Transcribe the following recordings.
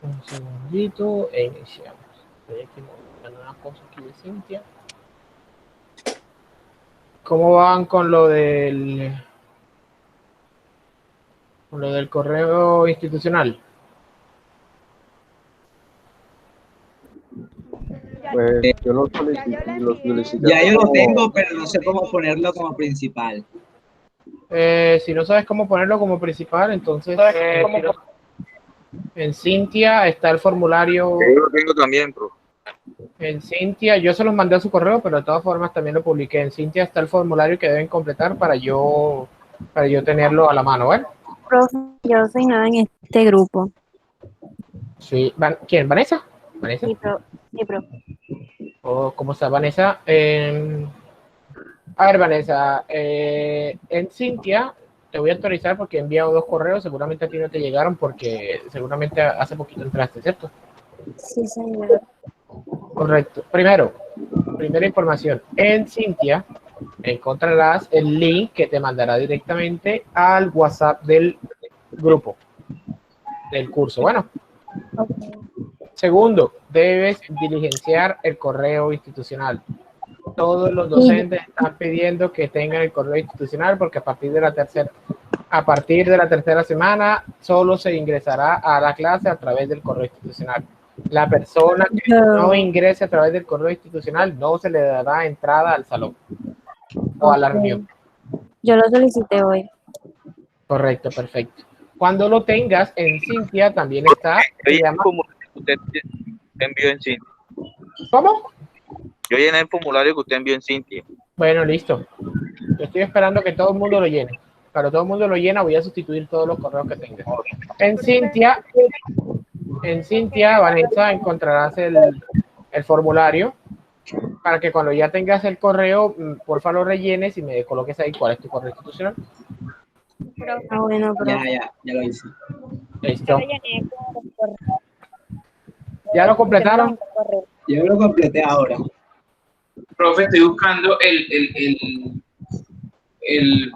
Un segundito e iniciamos. Estoy aquí modificando una cosa aquí de Cintia. ¿Cómo van con lo del correo institucional? Pues yo lo solicité Ya hace yo lo como... tengo, pero no sé cómo ponerlo como principal. Si no sabes cómo ponerlo como principal, entonces en Cintia está el formulario. Yo lo tengo también, bro. En Cintia, yo se los mandé a su correo, pero de todas formas también lo publiqué. En Cintia está el formulario que deben completar para yo tenerlo a la mano, ¿vale? Profe, yo no soy nada en este grupo. Sí. ¿Quién? ¿Vanessa? ¿Vanessa? Sí, pero. ¿Cómo está Vanessa? A ver, Vanessa, en Cintia te voy a actualizar porque he enviado 2 correos, seguramente a ti no te llegaron porque seguramente hace poquito entraste, ¿cierto? Sí, señor. Correcto. Primera información, en Cintia encontrarás el link que te mandará directamente al WhatsApp del grupo, del curso. Bueno. Okay. Segundo, debes diligenciar el correo institucional. Todos los Y docentes están pidiendo que tengan el correo institucional porque a partir de la tercera semana solo se ingresará a la clase a través del correo institucional. La persona que no ingrese a través del correo institucional no se le dará entrada al salón o a la reunión. Yo lo solicité hoy. Correcto, perfecto. Cuando lo tengas en Cintia también está, se llama... Usted envió en Cintia. ¿Cómo? Yo llené el formulario que usted envió en Cintia. Bueno, listo. Yo estoy esperando que todo el mundo lo llene. Cuando todo el mundo lo llena, voy a sustituir todos los correos que tenga. En Cintia, Vanessa, encontrarás el formulario para que cuando ya tengas el correo, porfa lo rellenes y me coloques ahí cuál es tu correo institucional. Bueno, pero... Ya lo hice. Listo. ¿Ya lo completaron? Yo lo completé ahora. Profe, estoy buscando el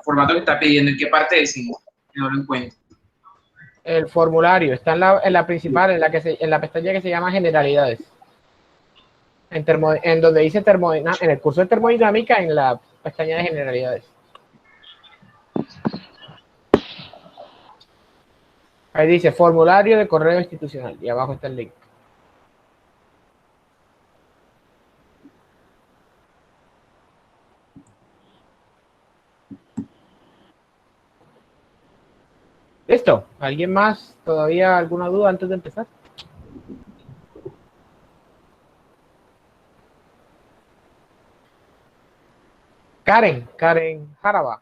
formato que está pidiendo. ¿En qué parte decimos? No lo encuentro. El formulario está en la principal, en la pestaña que se llama Generalidades. En donde dice en el curso de termodinámica, en la pestaña de Generalidades. Ahí dice formulario de correo institucional y abajo está el link. ¿Listo? ¿Alguien más? ¿Todavía alguna duda antes de empezar? Karen Jaraba.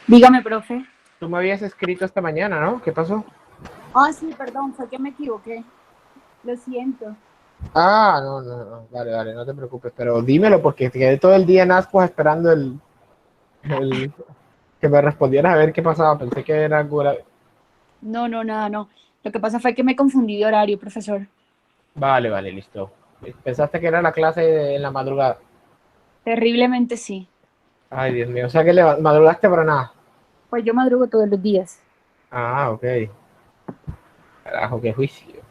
Dígame, profe. Tú me habías escrito esta mañana, ¿no? ¿Qué pasó? Ah, sí, perdón, fue que me equivoqué. Lo siento. Ah, no. Vale, no te preocupes. Pero dímelo porque te quedé todo el día en ascuas esperando el que me respondieras a ver qué pasaba. Pensé que era algo grave. No, nada, no. Lo que pasa fue que me confundí de horario, profesor. Vale, listo. Pensaste que era la clase en la madrugada. Terriblemente sí. Ay, Dios mío. O sea que madrugaste para nada. Pues yo madrugo todos los días. Ah, ok. Carajo, qué juicio.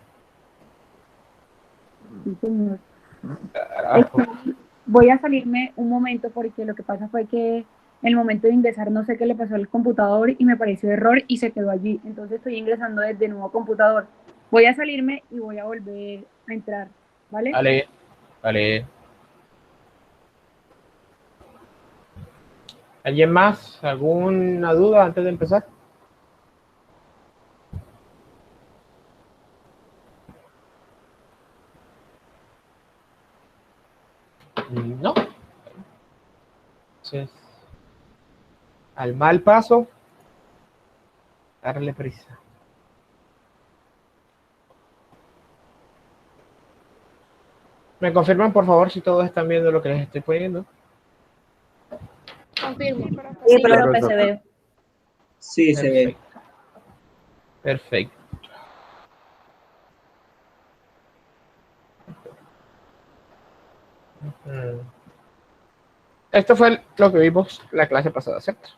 Sí, señor. Carajo. Voy a salirme un momento porque lo que pasa fue que en el momento de ingresar no sé qué le pasó al computador y me pareció error y se quedó allí. Entonces estoy ingresando desde nuevo computador. Voy a salirme y voy a volver a entrar, ¿vale? Vale. ¿Alguien más? ¿Alguna duda antes de empezar? No. Entonces, al mal paso, darle prisa. ¿Me confirman, por favor, si todos están viendo lo que les estoy poniendo? Confirmo. Sí, profe, se ve. Sí, se ve. Perfecto. Esto fue lo que vimos la clase pasada, ¿cierto?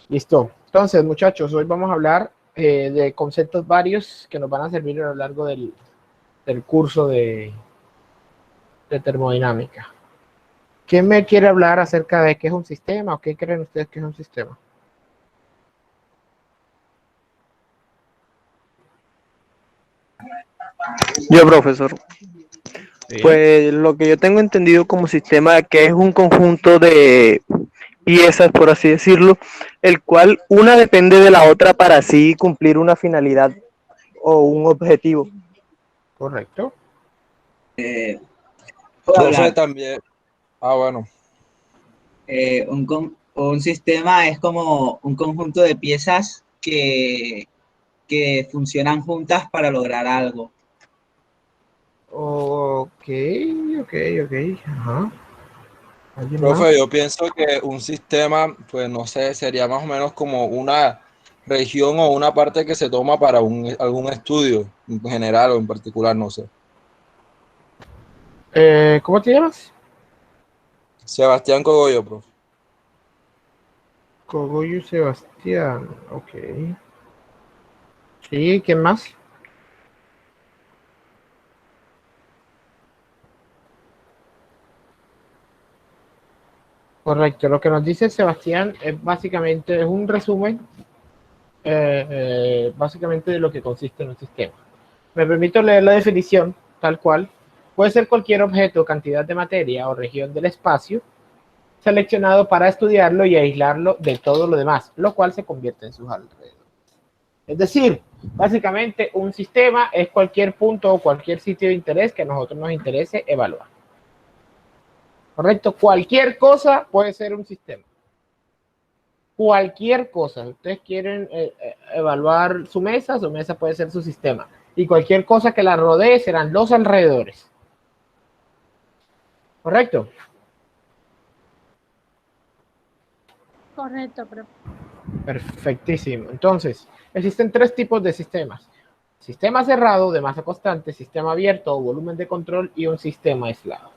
Listo. Entonces, muchachos, hoy vamos a hablar de conceptos varios que nos van a servir a lo largo del curso de termodinámica. ¿Quién me quiere hablar acerca de qué es un sistema o qué creen ustedes que es un sistema? Yo, profesor. Sí. Pues lo que yo tengo entendido como sistema, que es un conjunto de piezas, por así decirlo, el cual una depende de la otra para así cumplir una finalidad o un objetivo. Correcto. ¿Puedo Profe, hablar? también. Ah, bueno. Un sistema es como un conjunto de piezas que funcionan juntas para lograr algo. Ok. Ajá. ¿Alguien Profe, más? yo pienso que un sistema, pues no sé, sería más o menos como una región o una parte que se toma para algún estudio en general o en particular, no sé. ¿Cómo te llamas? Sebastián Cogollo, profe. Cogollo Sebastián. Ok. Sí, ¿quién más? Correcto. Lo que nos dice Sebastián es básicamente es un resumen básicamente de lo que consiste en un sistema. Me permito leer la definición tal cual. Puede ser cualquier objeto, cantidad de materia o región del espacio seleccionado para estudiarlo y aislarlo de todo lo demás, lo cual se convierte en sus alrededores. Es decir, básicamente un sistema es cualquier punto o cualquier sitio de interés que a nosotros nos interese evaluar. ¿Correcto? Cualquier cosa puede ser un sistema. Cualquier cosa. Ustedes quieren evaluar su mesa puede ser su sistema. Y cualquier cosa que la rodee serán los alrededores. ¿Correcto? Correcto, profe. Perfectísimo. Entonces, existen tres tipos de sistemas. Sistema cerrado de masa constante, sistema abierto o volumen de control y un sistema aislado.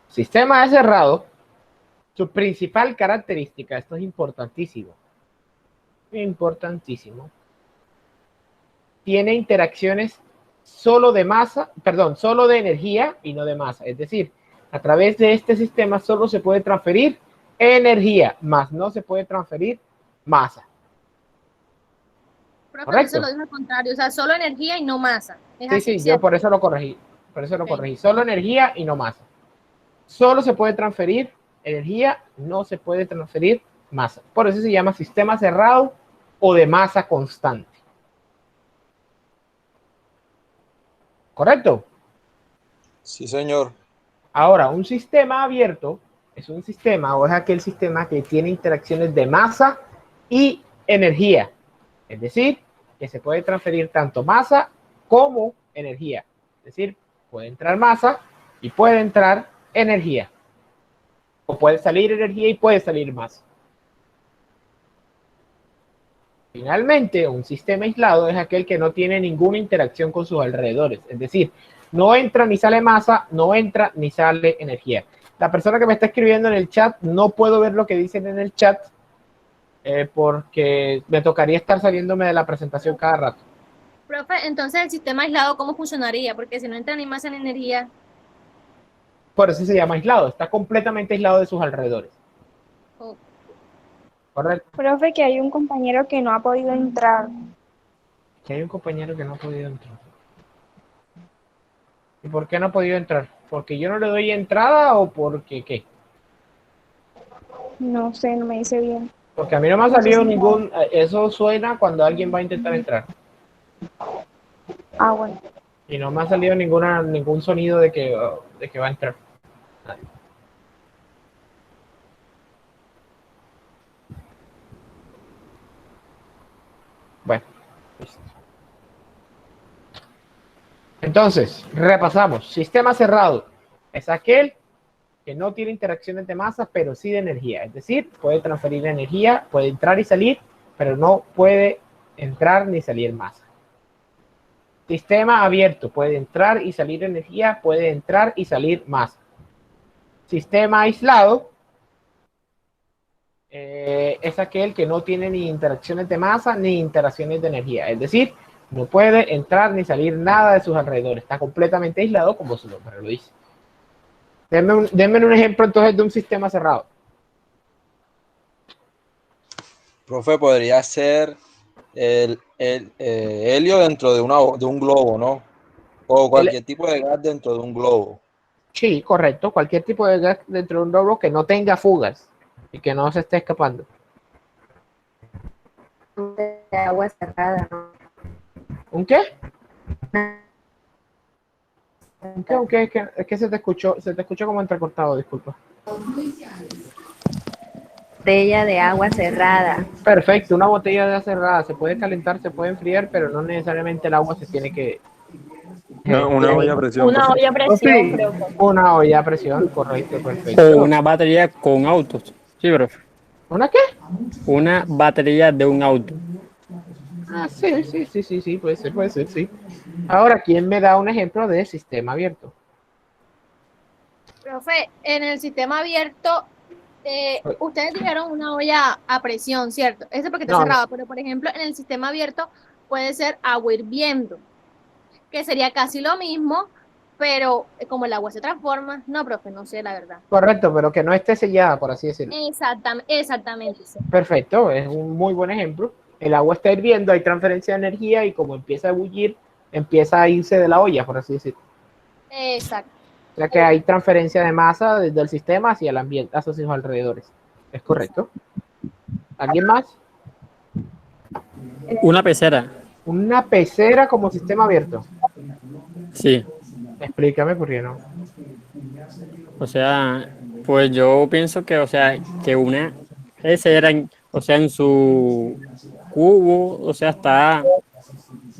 Sistema cerrado, su principal característica, esto es importantísimo, tiene interacciones solo de masa, perdón, solo de energía y no de masa. Es decir, a través de este sistema solo se puede transferir energía, más no se puede transferir masa. Profe, ¿Correcto? eso lo dijo al contrario, o sea, solo energía y no masa. Es Sí, así, sí, yo ¿cierto? por eso lo corregí. Por eso lo corregí. Solo energía y no masa. Solo se puede transferir energía, no se puede transferir masa. Por eso se llama sistema cerrado o de masa constante. ¿Correcto? Sí, señor. Ahora, un sistema abierto es un sistema o es aquel sistema que tiene interacciones de masa y energía. Es decir, que se puede transferir tanto masa como energía. Es decir, puede entrar masa y puede entrar energía. O puede salir energía y puede salir masa. Finalmente, un sistema aislado es aquel que no tiene ninguna interacción con sus alrededores. Es decir, no entra ni sale masa, no entra ni sale energía. La persona que me está escribiendo en el chat, no puedo ver lo que dicen en el chat porque me tocaría estar saliéndome de la presentación cada rato. Profe, entonces el sistema aislado, ¿cómo funcionaría? Porque si no entra ni masa ni energía. Por eso se llama aislado, está completamente aislado de sus alrededores. Oh. Correcto. Profe, que hay un compañero que no ha podido entrar. Que hay un compañero que no ha podido entrar. ¿Y por qué no ha podido entrar? ¿Porque yo no le doy entrada o porque qué? No sé, no me dice bien. Porque a mí no me ha salido ningún... Eso suena cuando alguien va a intentar entrar. Ah, bueno. Y no me ha salido ningún sonido de que va a entrar. Nadie. Bueno, listo. Entonces, repasamos. Sistema cerrado es aquel que no tiene interacciones de masa, pero sí de energía. Es decir, puede transferir energía, puede entrar y salir, pero no puede entrar ni salir masa. Sistema abierto, puede entrar y salir energía, puede entrar y salir masa. Sistema aislado es aquel que no tiene ni interacciones de masa ni interacciones de energía. Es decir, no puede entrar ni salir nada de sus alrededores. Está completamente aislado, como su nombre lo dice. Denme un ejemplo entonces de un sistema cerrado. Profe, podría ser el helio dentro de un globo, ¿no? O cualquier tipo de gas dentro de un globo. Sí, correcto. Cualquier tipo de gas dentro de un globo que no tenga fugas y que no se esté escapando. De agua cerrada, ¿no? ¿Un qué? ¿Un qué? Es que se te escuchó como entrecortado, disculpa. Botella de agua cerrada. Perfecto, una botella de agua cerrada se puede calentar, se puede enfriar, pero no necesariamente el agua se tiene que... Una olla a presión. Una olla a presión, profe. Una olla a presión, correcto, O perfecto. una batería con autos. Sí, profe. ¿Una qué? Una batería de un auto. Ah, sí, puede ser, sí. Ahora, ¿quién me da un ejemplo de sistema abierto? Profe, en el sistema abierto, ustedes dijeron una olla a presión, ¿cierto? Eso porque está No, cerrado, pero por ejemplo, en el sistema abierto puede ser agua hirviendo, que sería casi lo mismo, pero como el agua se transforma, no, profe, no sé la verdad. Correcto, pero que no esté sellada, por así decirlo. Exactamente, sí. Perfecto, es un muy buen ejemplo. El agua está hirviendo, hay transferencia de energía y como empieza a bullir, empieza a irse de la olla, por así decirlo. Exacto. O sea que hay transferencia de masa desde el sistema hacia el ambiente, hacia sus alrededores. ¿Es correcto? ¿Alguien más? Una pecera. Una pecera como sistema abierto. Sí. Explícame por qué no. O sea, pues yo pienso que, o sea, que una pecera, o sea, en su cubo, o sea,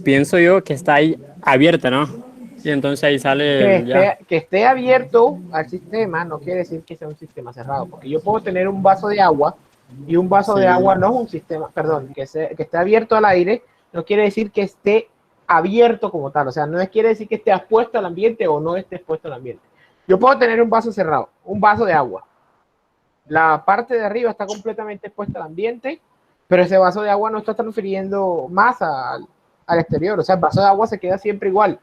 pienso yo que está ahí abierta, ¿no? Y entonces ahí sale que esté abierto al sistema no quiere decir que sea un sistema cerrado, porque yo puedo tener un vaso de agua y un vaso de agua no es un sistema, perdón, que esté abierto al aire no quiere decir que esté abierto como tal, o sea, no quiere decir que esté expuesto al ambiente o no esté expuesto al ambiente. Yo puedo tener un vaso cerrado, un vaso de agua. La parte de arriba está completamente expuesta al ambiente, pero ese vaso de agua no está transfiriendo masa al exterior, o sea, el vaso de agua se queda siempre igual.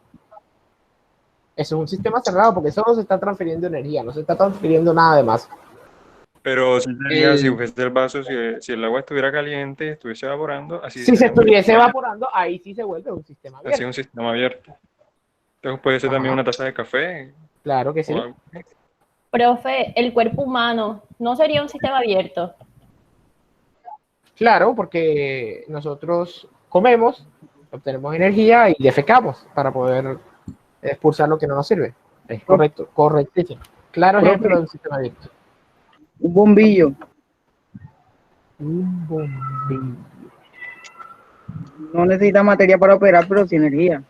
Eso es un sistema cerrado porque solo se está transfiriendo energía, no se está transfiriendo nada de más. Pero si sería, si fuese el vaso, si el agua estuviera caliente, estuviese evaporando, así si se estuviese evaporando, ahí sí se vuelve un sistema abierto. Así un sistema abierto. Entonces puede ser también una taza de café. Claro que sí. Profe, el cuerpo humano no sería un sistema abierto. Claro, porque nosotros comemos, obtenemos energía y defecamos para poder expulsar lo que no nos sirve. Es correcto, correctísimo. Claro ejemplo de un sistema abierto. Un bombillo. Un bombillo. No necesita materia para operar, pero sí energía.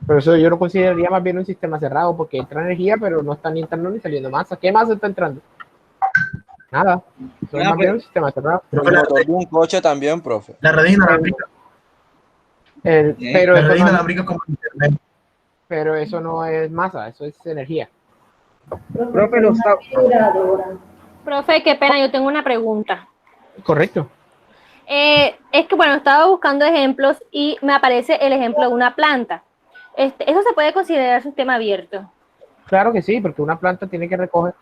Pero eso yo lo consideraría más bien un sistema cerrado, porque entra energía, pero no está ni entrando ni saliendo masa. ¿Qué masa está entrando? Nada. Eso es más bien un sistema cerrado. El motor de un coche también, profe. La red inalámbrica. Pero la eso red no, inalámbrica como internet. pero eso no es masa, eso es energía. Profe, lo sabe. Profe, qué pena, yo tengo una pregunta. Correcto. Es que, bueno, estaba buscando ejemplos y me aparece el ejemplo de una planta. ¿Eso se puede considerar sistema abierto? Claro que sí, porque una planta tiene que recoger,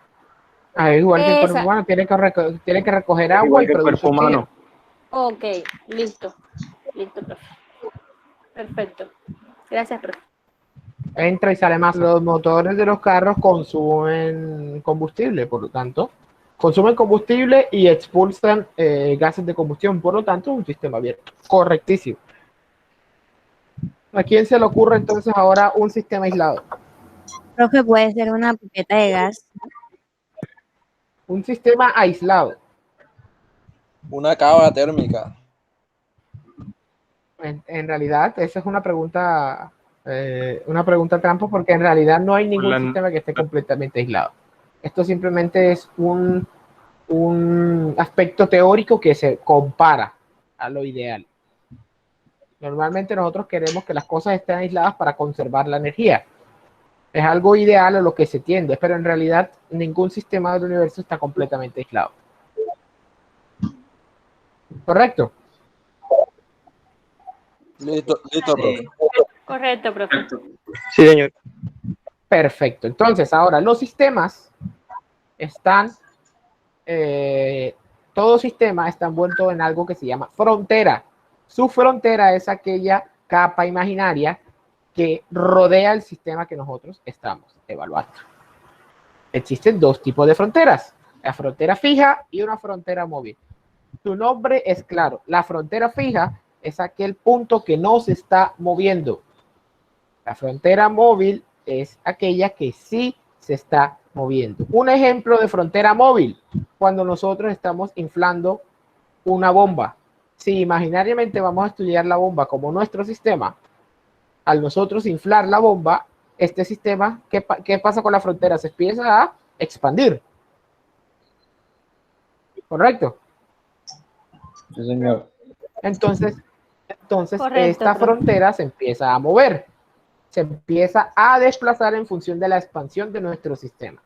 igual que el cuerpo humano, tiene que recoger agua y producir oxígeno. Ok, listo, profe. Perfecto. Gracias, profe. Entra y sale más. Los motores de los carros consumen combustible, por lo tanto, consumen combustible y expulsan gases de combustión, por lo tanto, un sistema abierto. Correctísimo. ¿A quién se le ocurre entonces ahora un sistema aislado? Profe, puede ser una pipeta de gas. Un sistema aislado. Una cava térmica. En realidad, esa es una pregunta trampa, porque en realidad no hay ningún sistema que esté completamente aislado. Esto simplemente es un aspecto teórico que se compara a lo ideal. Normalmente nosotros queremos que las cosas estén aisladas para conservar la energía. Es algo ideal a lo que se tiende, pero en realidad ningún sistema del universo está completamente aislado. ¿Correcto? Listo, profe. Correcto, profe. Sí, señor. Perfecto. Entonces, ahora los sistemas están, todo sistema está envuelto en algo que se llama frontera. Su frontera es aquella capa imaginaria que rodea el sistema que nosotros estamos evaluando. Existen dos tipos de fronteras, la frontera fija y una frontera móvil. Su nombre es claro, la frontera fija es aquel punto que no se está moviendo. La frontera móvil es aquella que sí se está moviendo. Un ejemplo de frontera móvil, cuando nosotros estamos inflando una bomba. Si imaginariamente vamos a estudiar la bomba como nuestro sistema, al nosotros inflar la bomba, este sistema, ¿qué pasa con la frontera? Se empieza a expandir. ¿Correcto? Sí, señor. Entonces Correcto, esta profe. frontera se empieza a mover. Se empieza a desplazar en función de la expansión de nuestro sistema.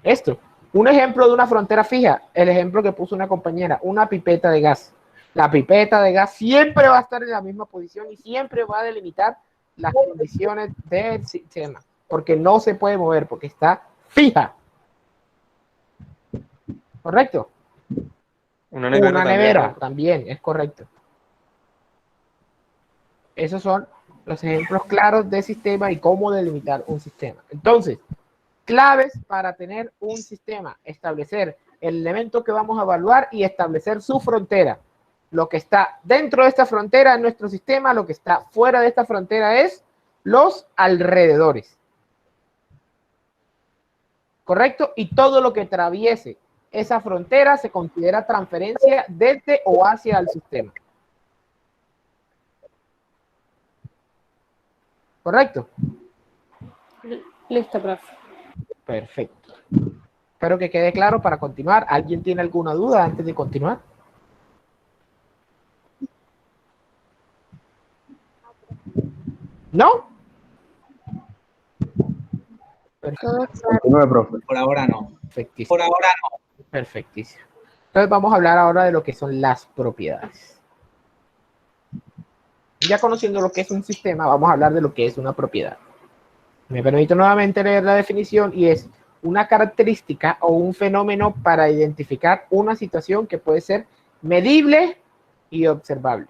Esto, un ejemplo de una frontera fija, el ejemplo que puso una compañera, una pipeta de gas. La pipeta de gas siempre va a estar en la misma posición y siempre va a delimitar las condiciones del sistema, porque no se puede mover, porque está fija. ¿Correcto? Una nevera, Una también, nevera profe. también, es correcto. Esos son los ejemplos claros de sistema y cómo delimitar un sistema. Entonces, claves para tener un sistema: establecer el elemento que vamos a evaluar y establecer su frontera. Lo que está dentro de esta frontera es nuestro sistema, lo que está fuera de esta frontera es los alrededores. ¿Correcto? Y todo lo que atraviese esa frontera se considera transferencia desde o hacia el sistema. ¿Correcto? Listo, profe. Perfecto. Espero que quede claro para continuar. ¿Alguien tiene alguna duda antes de continuar? ¿No? Continúe, profe. Por ahora no. Perfectísimo. Por ahora no. Perfectísimo. Entonces vamos a hablar ahora de lo que son las propiedades. Ya conociendo lo que es un sistema, vamos a hablar de lo que es una propiedad. Me permito nuevamente leer la definición y es una característica o un fenómeno para identificar una situación que puede ser medible y observable.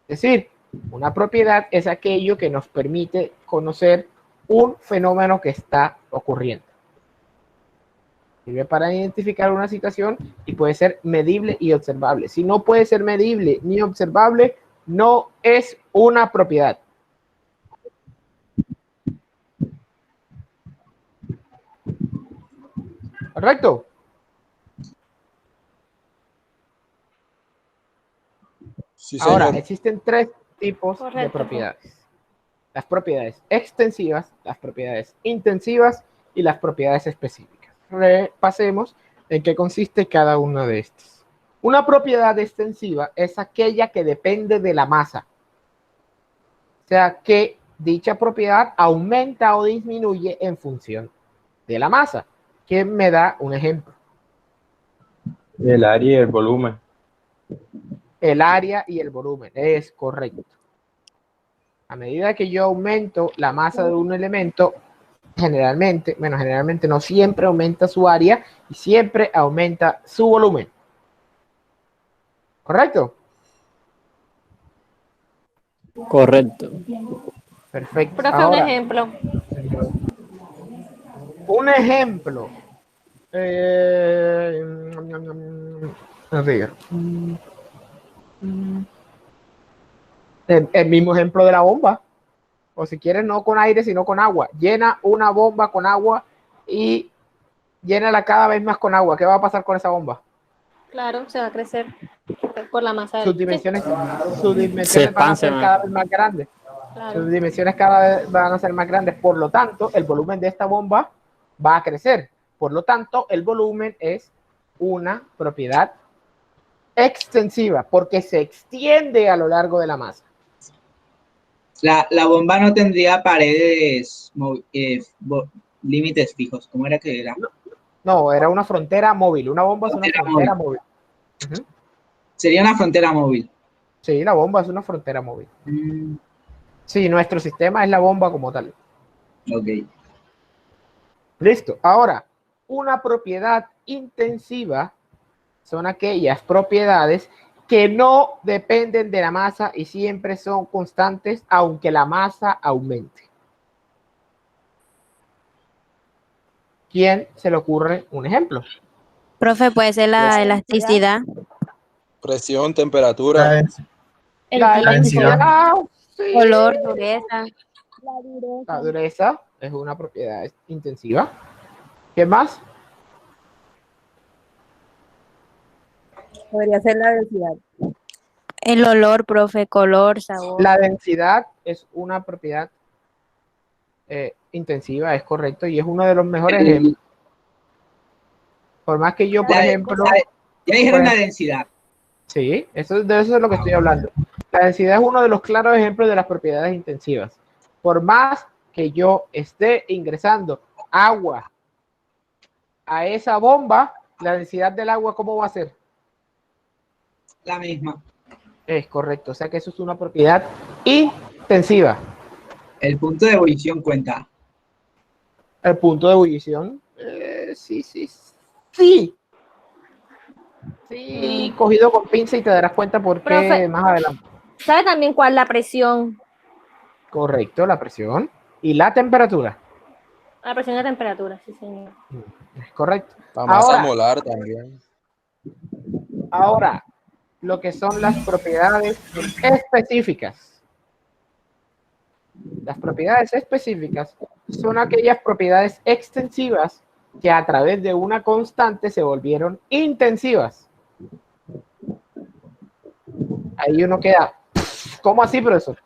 Es decir, una propiedad es aquello que nos permite conocer un fenómeno que está ocurriendo. Sirve para identificar una situación y puede ser medible y observable. Si no puede ser medible ni observable, no es una propiedad. ¿Correcto? Sí, Ahora, señor. existen tres tipos de Correcto. propiedades. Las propiedades extensivas, las propiedades intensivas y las propiedades específicas. Repasemos en qué consiste cada una de estas. Una propiedad extensiva es aquella que depende de la masa. O sea, que dicha propiedad aumenta o disminuye en función de la masa. ¿Quién me da un ejemplo? El área y el volumen. El área y el volumen, es correcto. A medida que yo aumento la masa de un elemento, generalmente no siempre aumenta su área y siempre aumenta su volumen. ¿Correcto? Correcto. Perfecto. Profe, Ahora, un ejemplo. un ejemplo. A ver. El mismo ejemplo de la bomba. O si quieres, no con aire, sino con agua. Llena una bomba con agua y llénala cada vez más con agua. ¿Qué va a pasar con esa bomba? Claro, se va a crecer por la masa Sus del... dimensiones, Sí, sus dimensiones van a ser cada vez más grandes. claro. Sus dimensiones cada vez van a ser más grandes. Por lo tanto, el volumen de esta bomba va a crecer. Por lo tanto, el volumen es una propiedad extensiva porque se extiende a lo largo de la masa. La bomba no tendría paredes, límites fijos. ¿Cómo era que era? No, era una frontera móvil. Una bomba es una Frontera frontera móvil. Ujú. Sería una frontera móvil. Sí, la bomba es una frontera móvil. Sí, nuestro sistema es la bomba como tal. Ok. Listo. Ahora, una propiedad intensiva son aquellas propiedades que no dependen de la masa y siempre son constantes, aunque la masa aumente. ¿Quién se le ocurre un ejemplo? Profe, puede ser la elasticidad. Presión, temperatura. La elasticidad, sí. Color, dureza. La dureza es una propiedad intensiva. ¿Qué más? Podría ser la velocidad. El olor, profe, color, sabor. La densidad es una propiedad intensiva, es correcto, y es uno de los mejores ejemplos. Por más que yo, por ejemplo... Ya dijeron la densidad. Sí, de eso es lo que estoy hablando. La densidad es uno de los claros ejemplos de las propiedades intensivas. Por más que yo esté ingresando agua a esa bomba, la densidad del agua, ¿cómo va a ser? La misma. Es correcto, o sea que eso es una propiedad intensiva. El punto de ebullición cuenta. El punto de ebullición, sí. Sí, cogido con pinza y te darás cuenta por qué Profe, más adelante. ¿sabe también cuál? La presión. Correcto, la presión y la temperatura. La presión y la temperatura, sí, señor. Es correcto. La masa Ahora, molar también. ahora, lo que son las propiedades específicas. Las propiedades específicas son aquellas propiedades extensivas que a través de una constante se volvieron intensivas. Ahí uno queda, ¿cómo así, profesor?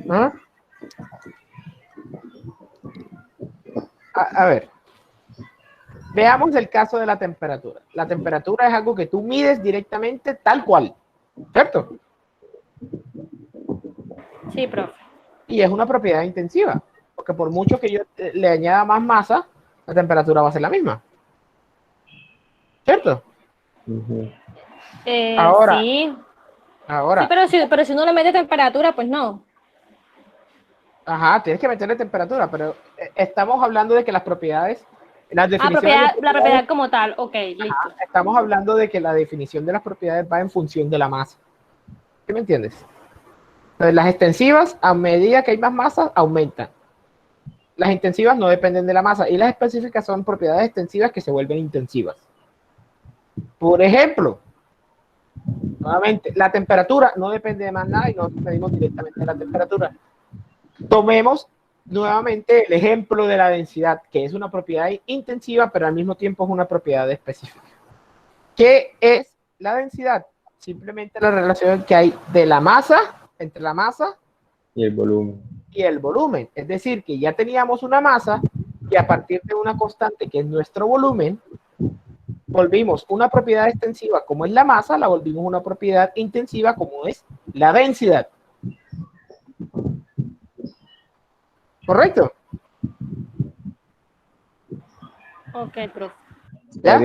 ¿Ah? A ver, veamos el caso de la temperatura. La temperatura es algo que tú mides directamente tal cual, ¿cierto? Sí, profe. Y es una propiedad intensiva, porque por mucho que yo le añada más masa, la temperatura va a ser la misma. ¿Cierto? Ahora, Sí. Ahora. Sí, pero si uno le mete temperatura, pues no. Ajá, tienes que meterle temperatura, pero estamos hablando de que las propiedades, las definiciones La propiedad como tal, ok, listo. estamos hablando de que la definición de las propiedades va en función de la masa. ¿Sí me entiendes? Entonces, las extensivas, a medida que hay más masa, aumentan. Las intensivas no dependen de la masa y las específicas son propiedades extensivas que se vuelven intensivas. Por ejemplo, nuevamente, la temperatura no depende de más nada y nosotros medimos directamente la temperatura. Tomemos nuevamente el ejemplo de la densidad, que es una propiedad intensiva, pero al mismo tiempo es una propiedad específica. ¿Qué es la densidad? Simplemente la relación que hay de la masa, entre la masa Y el volumen. y el volumen. Es decir, que ya teníamos una masa y a partir de una constante que es nuestro volumen, volvimos una propiedad extensiva como es la masa, la volvimos una propiedad intensiva como es la densidad. ¿Correcto? Ok, profe. ¿Ya?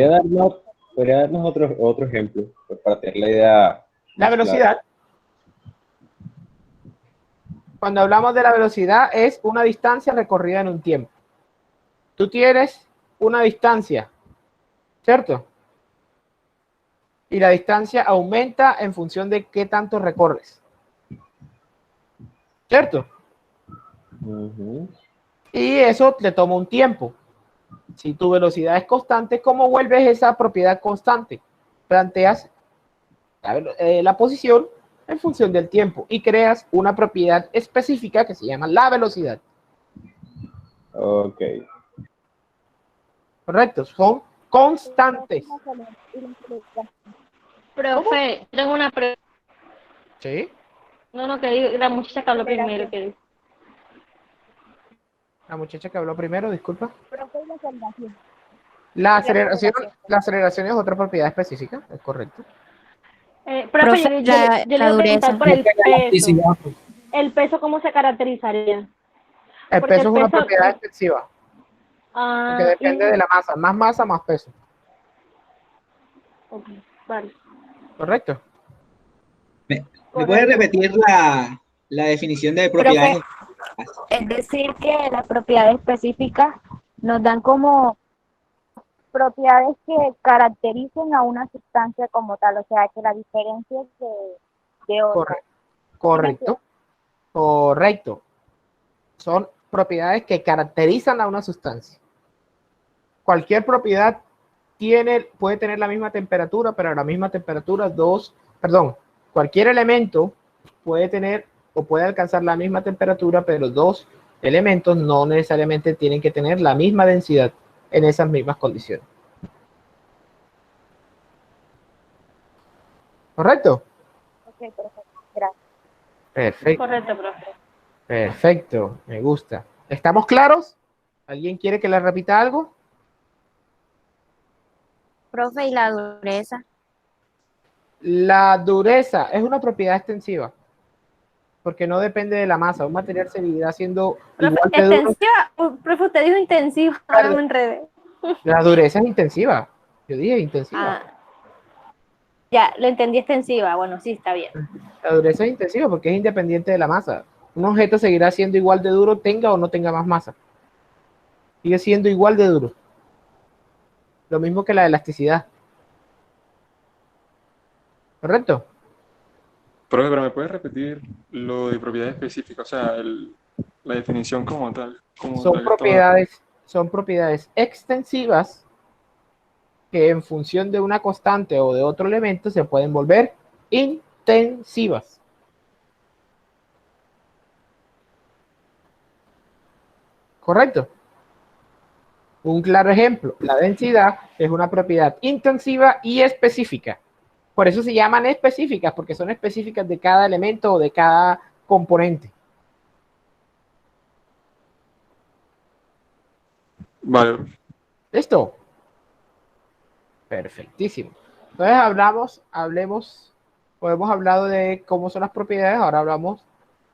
¿Podría darnos otro ejemplo? Pues para tener la idea. La velocidad. Cuando hablamos de la velocidad es una distancia recorrida en un tiempo. Tú tienes una distancia, ¿cierto? Y la distancia aumenta en función de qué tanto recorres. ¿Cierto? Y eso te toma un tiempo. Si tu velocidad es constante, ¿cómo vuelves esa propiedad constante? Planteas la posición en función del tiempo y creas una propiedad específica que se llama la velocidad. Ok. Correcto, son constantes. Profe, tengo una pregunta. ¿Sí? No, que digo, la muchacha que habló primero. Que... La muchacha que habló primero, disculpa. La aceleración es otra propiedad específica, es correcto. Profe, yo le iba a preguntar por el peso. elasticidad. ¿El peso cómo se caracterizaría? El Porque peso es el una peso- propiedad extensiva, porque depende de la masa. Más masa, más peso. Ok, vale. ¿Correcto? ¿Me puedes repetir la definición de propiedades? Es decir, que las propiedades específicas nos dan como propiedades que caractericen a una sustancia como tal, o sea, que la diferencia de otra. Correcto. Correcto. Son propiedades que caracterizan a una sustancia. Cualquier propiedad puede tener la misma temperatura, pero a la misma temperatura cualquier elemento puede tener o puede alcanzar la misma temperatura, pero dos elementos no necesariamente tienen que tener la misma densidad en esas mismas condiciones. ¿Correcto? Ok, perfecto, gracias. Perfecto. Correcto, profe. Perfecto, me gusta. ¿Estamos claros? ¿Alguien quiere que le repita algo? Profe, ¿y la dureza? La dureza es una propiedad extensiva, porque no depende de la masa. Un material seguirá siendo Profe, igual de duro. extensiva. Profe, usted dijo intensiva. Ahora me enredé. La dureza es intensiva. Yo dije intensiva. Ya, lo entendí extensiva. Bueno, sí, está bien. La dureza es intensiva porque es independiente de la masa. Un objeto seguirá siendo igual de duro, tenga o no tenga más masa. Sigue siendo igual de duro. Lo mismo que la elasticidad. ¿Correcto? Profe, pero ¿me puedes repetir lo de propiedad específica? O sea, la definición como tal. Son propiedades extensivas que en función de una constante o de otro elemento se pueden volver intensivas. ¿Correcto? Un claro ejemplo, la densidad es una propiedad intensiva y específica. Por eso se llaman específicas, porque son específicas de cada elemento o de cada componente. Vale. ¿Listo? Perfectísimo. Entonces hemos hablado de cómo son las propiedades, ahora hablamos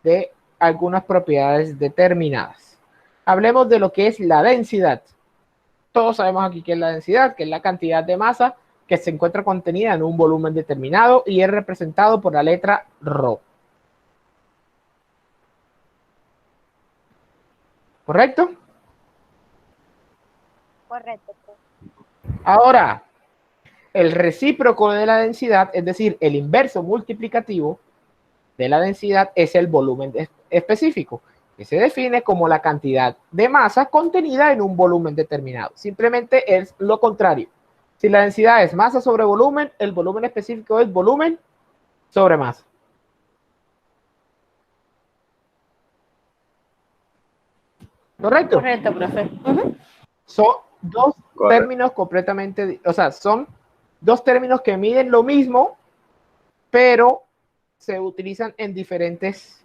de algunas propiedades determinadas. Hablemos de lo que es la densidad. Todos sabemos aquí qué es la densidad, que es la cantidad de masa que se encuentra contenida en un volumen determinado y es representado por la letra ρ. ¿Correcto? Correcto. Ahora, el recíproco de la densidad, es decir, el inverso multiplicativo de la densidad, es el volumen específico, que se define como la cantidad de masa contenida en un volumen determinado. Simplemente es lo contrario. Si la densidad es masa sobre volumen, el volumen específico es volumen sobre masa. ¿Correcto? Correcto, profe. Son dos términos completamente, o sea, son dos términos que miden lo mismo, pero se utilizan en diferentes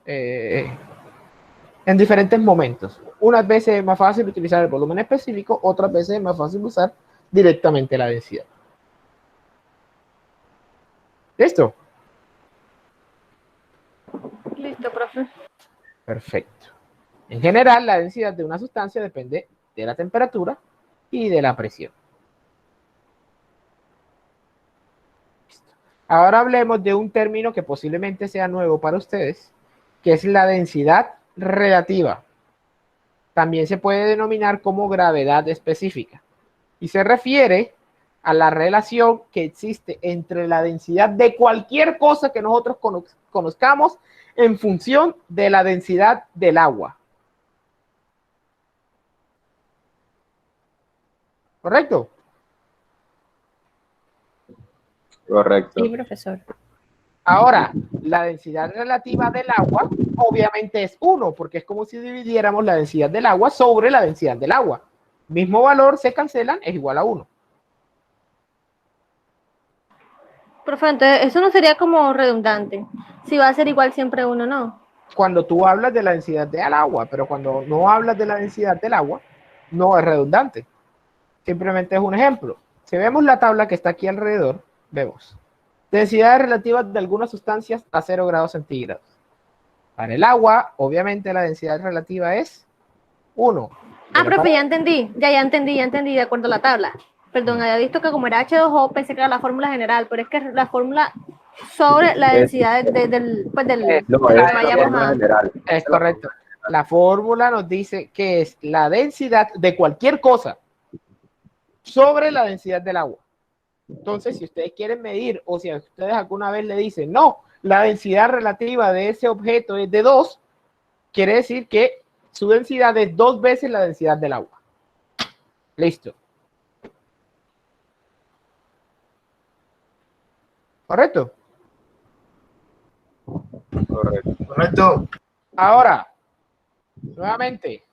momentos. Unas veces es más fácil utilizar el volumen específico, otras veces es más fácil usar directamente la densidad. ¿Listo? Listo, profe. Perfecto. En general, la densidad de una sustancia depende de la temperatura y de la presión. Listo. Ahora hablemos de un término que posiblemente sea nuevo para ustedes, que es la densidad relativa. También se puede denominar como gravedad específica y se refiere a la relación que existe entre la densidad de cualquier cosa que nosotros conozcamos en función de la densidad del agua. ¿Correcto? Correcto. Sí, profesor. Ahora, la densidad relativa del agua obviamente es 1, porque es como si dividiéramos la densidad del agua sobre la densidad del agua. Mismo valor, se cancelan, es igual a 1. Profe, entonces eso no sería como redundante. Si va a ser igual siempre uno, ¿no? Cuando tú hablas de la densidad del agua, pero cuando no hablas de la densidad del agua, no es redundante. Simplemente es un ejemplo. Si vemos la tabla que está aquí alrededor, vemos Densidades relativas de algunas sustancias a 0 grados centígrados. Para el agua, obviamente la densidad relativa es 1. Profe, ya entendí, ya entendí, de acuerdo a la tabla. Perdón, había visto que como era H2O, pensé que era la fórmula general, pero es que la fórmula sobre la densidad del No, del es que la vayamos fórmula a... general. Es correcto. La fórmula nos dice que es la densidad de cualquier cosa sobre la densidad del agua. Entonces, si ustedes quieren medir o si a ustedes alguna vez le dicen, no, la densidad relativa de ese objeto es de 2, quiere decir que su densidad es 2 veces la densidad del agua. Listo. ¿Correcto? Correcto. Ahora, nuevamente,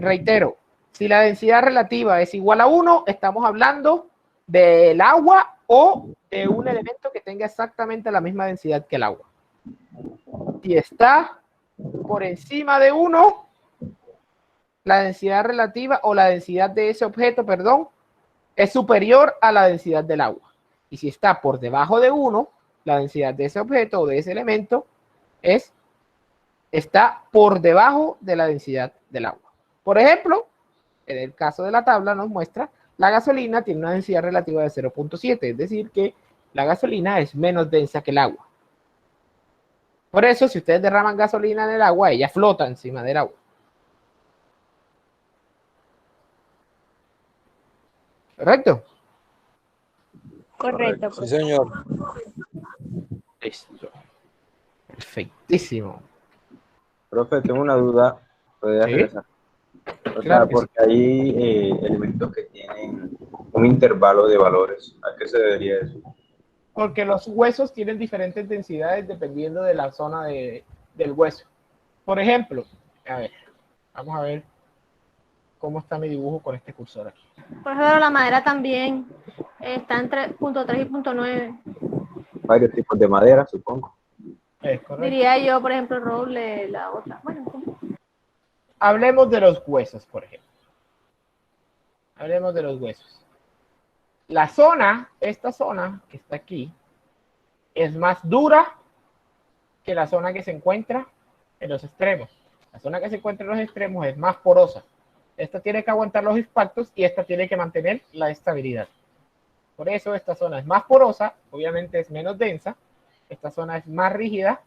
reitero, si la densidad relativa es igual a 1, estamos hablando del agua o de un elemento que tenga exactamente la misma densidad que el agua. Si está por encima de 1, la densidad relativa o la densidad de ese objeto, perdón, es superior a la densidad del agua. Y si está por debajo de 1, la densidad de ese objeto o de ese elemento está por debajo de la densidad del agua. Por ejemplo, en el caso de la tabla nos muestra la gasolina tiene una densidad relativa de 0.7, es decir que la gasolina es menos densa que el agua. Por eso, si ustedes derraman gasolina en el agua, ella flota encima del agua. ¿Correcto? Correcto. Sí, señor. Listo. Perfectísimo. Profe, tengo una duda. ¿Podría ¿Sí? regresar? O Claro sea, que sí. porque hay elementos que tienen un intervalo de valores. ¿A qué se debería eso? Porque los huesos tienen diferentes densidades dependiendo de la zona del hueso. Por ejemplo, a ver, vamos a ver cómo está mi dibujo con este cursor aquí. Por ejemplo, la madera también está entre punto 3 y punto 9. Varios tipos de madera, supongo. Es correcto. Diría yo, por ejemplo, roble, la otra. Bueno, ¿cómo? Hablemos de los huesos, por ejemplo. Hablemos de los huesos. La zona, esta zona que está aquí, es más dura que la zona que se encuentra en los extremos. La zona que se encuentra en los extremos es más porosa. Esta tiene que aguantar los impactos y esta tiene que mantener la estabilidad. Por eso esta zona es más porosa, obviamente es menos densa. Esta zona es más rígida,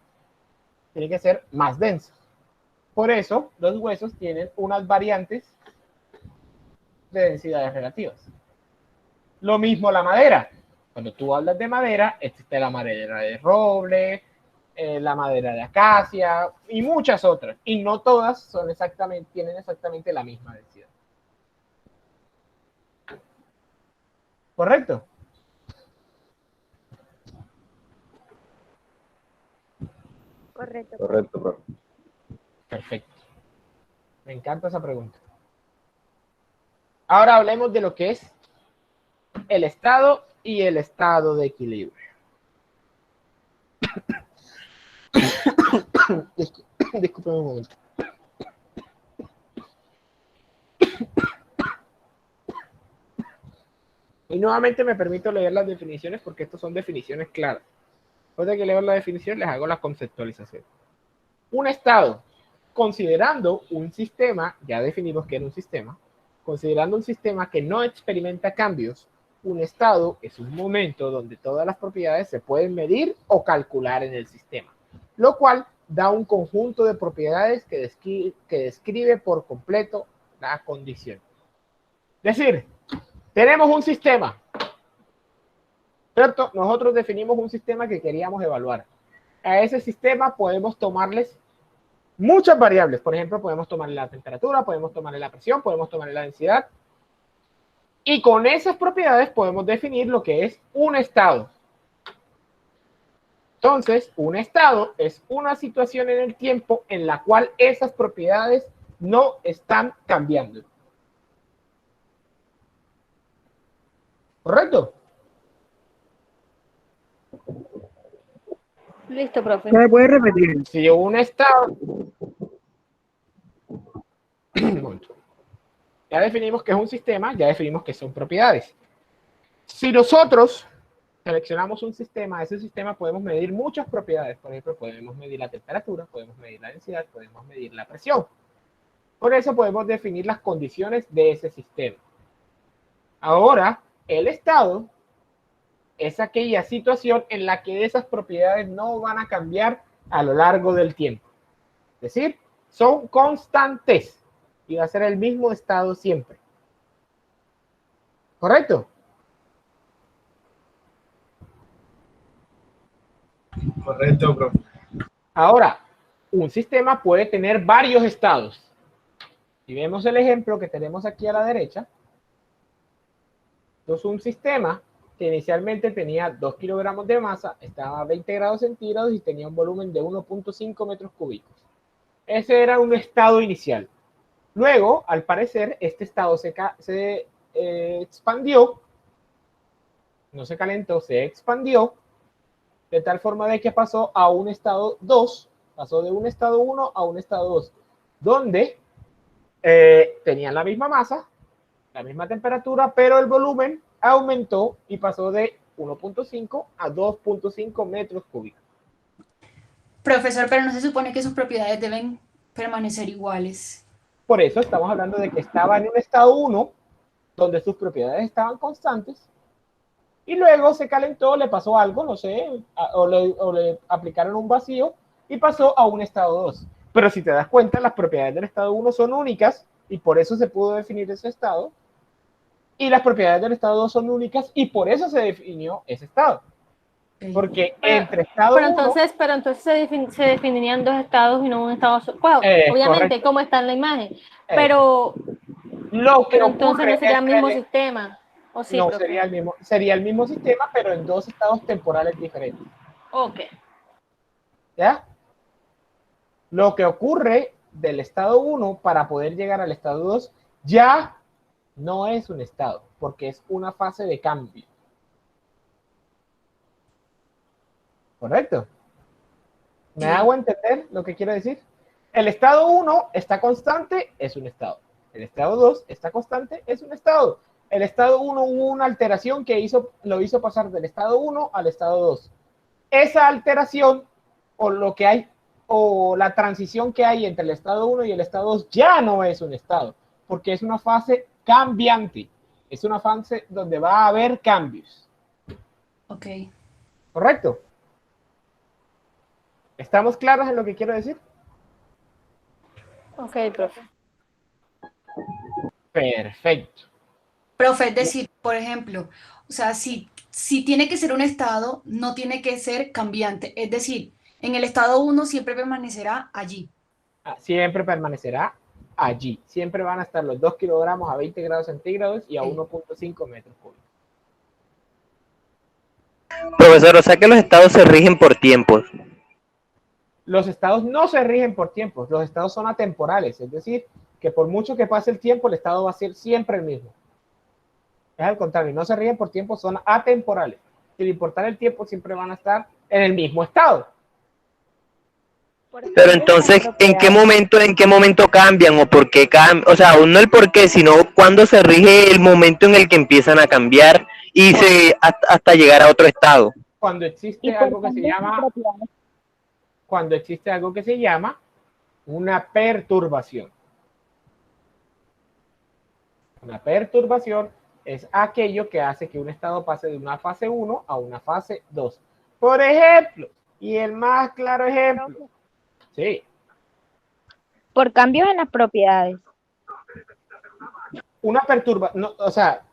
tiene que ser más densa. Por eso los huesos tienen unas variantes de densidades relativas. Lo mismo la madera. Cuando tú hablas de madera, existe la madera de roble, la madera de acacia y muchas otras. Y no todas tienen exactamente la misma densidad. ¿Correcto? Correcto. Correcto, profe. Perfecto. Me encanta esa pregunta. Ahora hablemos de lo que es el estado y el estado de equilibrio. Disculpen un momento. Y nuevamente me permito leer las definiciones porque estas son definiciones claras. Después de que leo la definición, les hago la conceptualización. Un estado, considerando un sistema, ya definimos que era un sistema, considerando un sistema que no experimenta cambios, un estado es un momento donde todas las propiedades se pueden medir o calcular en el sistema, lo cual da un conjunto de propiedades que describe por completo la condición. Es decir, tenemos un sistema, ¿cierto? Nosotros definimos un sistema que queríamos evaluar. A ese sistema podemos tomarles muchas variables. Por ejemplo, podemos tomarle la temperatura, podemos tomarle la presión, podemos tomarle la densidad. Y con esas propiedades podemos definir lo que es un estado. Entonces, un estado es una situación en el tiempo en la cual esas propiedades no están cambiando. ¿Correcto? Listo, profe. ¿Se puede repetir? Si un estado... Ya definimos que es un sistema, ya definimos que son propiedades. Si nosotros seleccionamos un sistema, ese sistema podemos medir muchas propiedades. Por ejemplo, podemos medir la temperatura, podemos medir la densidad, podemos medir la presión. Por eso podemos definir las condiciones de ese sistema. Ahora, el estado es aquella situación en la que esas propiedades no van a cambiar a lo largo del tiempo. Es decir, son constantes y va a ser el mismo estado siempre. ¿Correcto? Correcto, profe. Ahora, un sistema puede tener varios estados. Si vemos el ejemplo que tenemos aquí a la derecha, entonces un sistema que inicialmente tenía 2 kilogramos de masa, estaba a 20 grados centígrados y tenía un volumen de 1.5 metros cúbicos. Ese era un estado inicial. Luego, al parecer, este estado se expandió, no se calentó, se expandió, de tal forma de que pasó a un estado 2, pasó de un estado 1 a un estado 2, donde tenían la misma masa, la misma temperatura, pero el volumen aumentó y pasó de 1.5 a 2.5 metros cúbicos. Profesor, pero no se supone que sus propiedades deben permanecer iguales. Por eso estamos hablando de que estaba en un estado 1, donde sus propiedades estaban constantes, y luego se calentó, le pasó algo, no sé, o le aplicaron un vacío, y pasó a un estado 2. Pero si te das cuenta, las propiedades del estado 1 son únicas, y por eso se pudo definir ese estado, y las propiedades del estado 2 son únicas, y por eso se definió ese estado. Porque entre estado 1... Pero entonces se definirían dos estados y no un estado solo. Bueno, obviamente, correcto. como está en la imagen. Pero, pero entonces no sería el mismo sistema. ¿O sí, no, profe? sería el mismo sistema, pero en dos estados temporales diferentes. Ok. ¿Ya? Lo que ocurre del estado 1 para poder llegar al estado 2 ya no es un estado, porque es una fase de cambio. ¿Correcto? ¿Me hago entender lo que quiero decir? El estado 1 está constante, es un estado. El estado 2 está constante, es un estado. El estado 1 hubo una alteración que lo hizo pasar del estado 1 al estado 2. Esa alteración o lo que hay o la transición que hay entre el estado 1 y el estado 2 ya no es un estado, porque es una fase cambiante. Es una fase donde va a haber cambios. Ok. ¿Correcto? ¿Estamos claros en lo que quiero decir? Ok, profe. Perfecto. Profe, es decir, por ejemplo, o sea, si tiene que ser un estado, no tiene que ser cambiante. Es decir, en el estado 1 siempre permanecerá allí. Siempre permanecerá allí. Siempre van a estar los 2 kilogramos a 20 grados centígrados y a 1.5 metros cúbicos. Profesor, o sea que los estados se rigen por tiempos. Los estados no se rigen por tiempos, los estados son atemporales, es decir, que por mucho que pase el tiempo, el estado va a ser siempre el mismo. Es al contrario, no se rigen por tiempos, son atemporales. Sin importar el tiempo, siempre van a estar en el mismo estado. Pero entonces, ¿en qué momento cambian o por qué cambian? O sea, no el por qué, sino cuándo se rige el momento en el que empiezan a cambiar y hasta llegar a otro estado. Cuando existe algo que se llama una perturbación. Una perturbación es aquello que hace que un estado pase de una fase 1 a una fase 2. Por ejemplo, y el más claro ejemplo, sí. Por cambios en las propiedades. Una perturbación, no, o sea,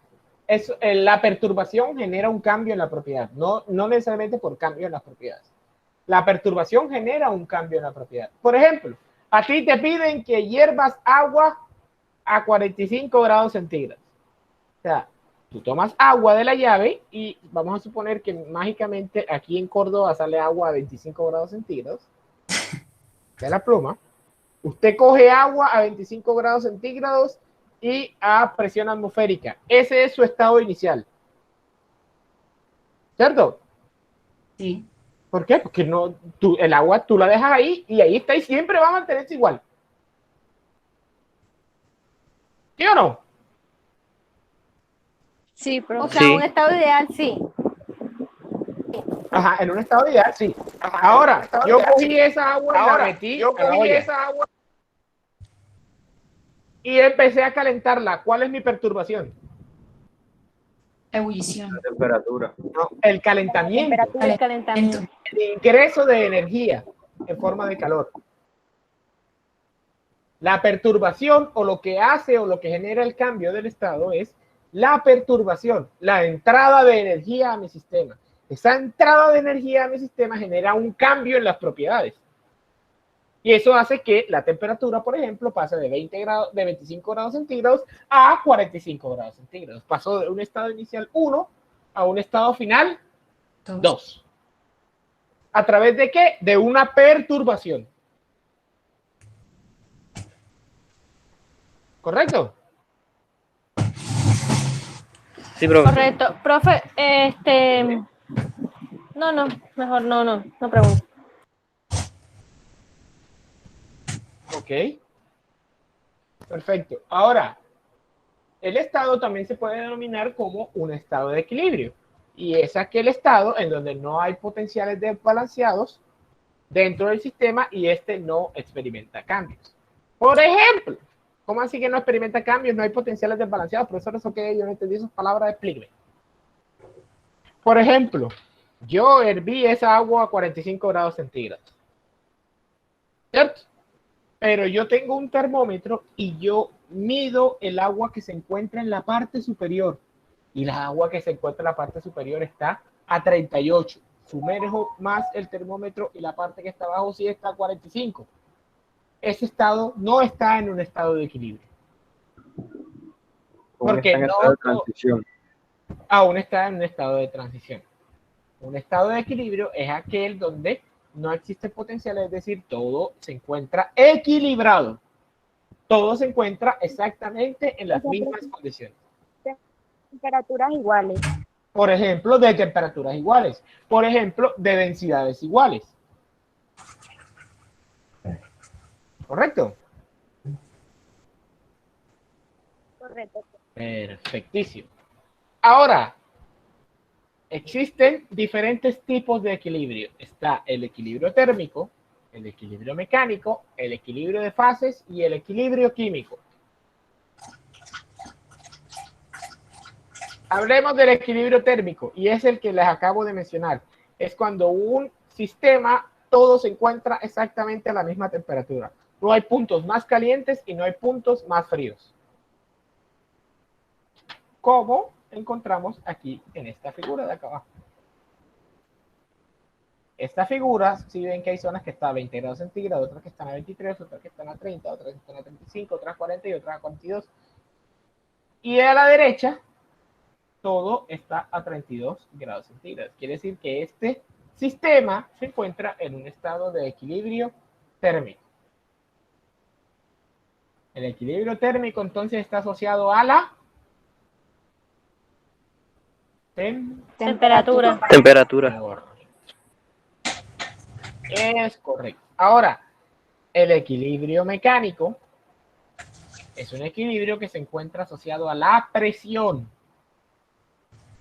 la perturbación genera un cambio en la propiedad, no necesariamente por cambio en las propiedades. La perturbación genera un cambio en la propiedad. Por ejemplo, a ti te piden que hiervas agua a 45 grados centígrados. O sea, tú tomas agua de la llave y vamos a suponer que mágicamente aquí en Córdoba sale agua a 25 grados centígrados de la pluma. Usted coge agua a 25 grados centígrados y a presión atmosférica. Ese es su estado inicial. ¿Cierto? Sí. ¿Por qué? Porque el agua tú la dejas ahí y ahí está y siempre va a mantenerse igual. ¿Sí o no? Sí, pero o sea, un estado ideal, sí. Ajá, en un estado ideal, sí. Ahora, yo cogí esa agua y la metí a la olla. Y empecé a calentarla. ¿Cuál es mi perturbación? Ebullición. La temperatura. No, el calentamiento. El calentamiento. El ingreso de energía en forma de calor. La perturbación o lo que hace o lo que genera el cambio del estado es la perturbación, la entrada de energía a mi sistema. Esa entrada de energía a mi sistema genera un cambio en las propiedades. Y eso hace que la temperatura, por ejemplo, pase de 25 grados centígrados a 45 grados centígrados. Pasó de un estado inicial 1 a un estado final 2. ¿A través de qué? De una perturbación. ¿Correcto? Sí, profe. Correcto. Profe, no, mejor no pregunto. Ok. Perfecto. Ahora, el estado también se puede denominar como un estado de equilibrio. Y es aquel estado en donde no hay potenciales desbalanceados dentro del sistema y este no experimenta cambios. Por ejemplo, ¿cómo así que no experimenta cambios? No hay potenciales desbalanceados. Profesor, eso que yo no entendí esas palabras, explíqueme. Por ejemplo, yo herví esa agua a 45 grados centígrados. ¿Cierto? Pero yo tengo un termómetro y yo mido el agua que se encuentra en la parte superior. Y la agua que se encuentra en la parte superior está a 38. Sumerjo más el termómetro y la parte que está abajo sí está a 45. Ese estado no está en un estado de equilibrio. Porque está en estado de transición. Aún está en un estado de transición. Un estado de equilibrio es aquel donde no existe potencial, es decir, todo se encuentra equilibrado. Todo se encuentra exactamente en las mismas condiciones. Temperaturas iguales. Por ejemplo, de temperaturas iguales. Por ejemplo, de densidades iguales. ¿Correcto? Correcto. Perfectísimo. Ahora, existen diferentes tipos de equilibrio. Está el equilibrio térmico, el equilibrio mecánico, el equilibrio de fases y el equilibrio químico. Hablemos del equilibrio térmico y es el que les acabo de mencionar. Es cuando un sistema todo se encuentra exactamente a la misma temperatura. No hay puntos más calientes y no hay puntos más fríos. Como encontramos aquí en esta figura de acá abajo. Esta figura, si ven que hay zonas que están a 20 grados centígrados, otras que están a 23, otras que están a 30, otras que están a 35, otras a 40 y otras a 42. Y a la derecha, todo está a 32 grados centígrados. Quiere decir que este sistema se encuentra en un estado de equilibrio térmico. El equilibrio térmico entonces está asociado a la Temperatura. Es correcto. Ahora, el equilibrio mecánico es un equilibrio que se encuentra asociado a la presión.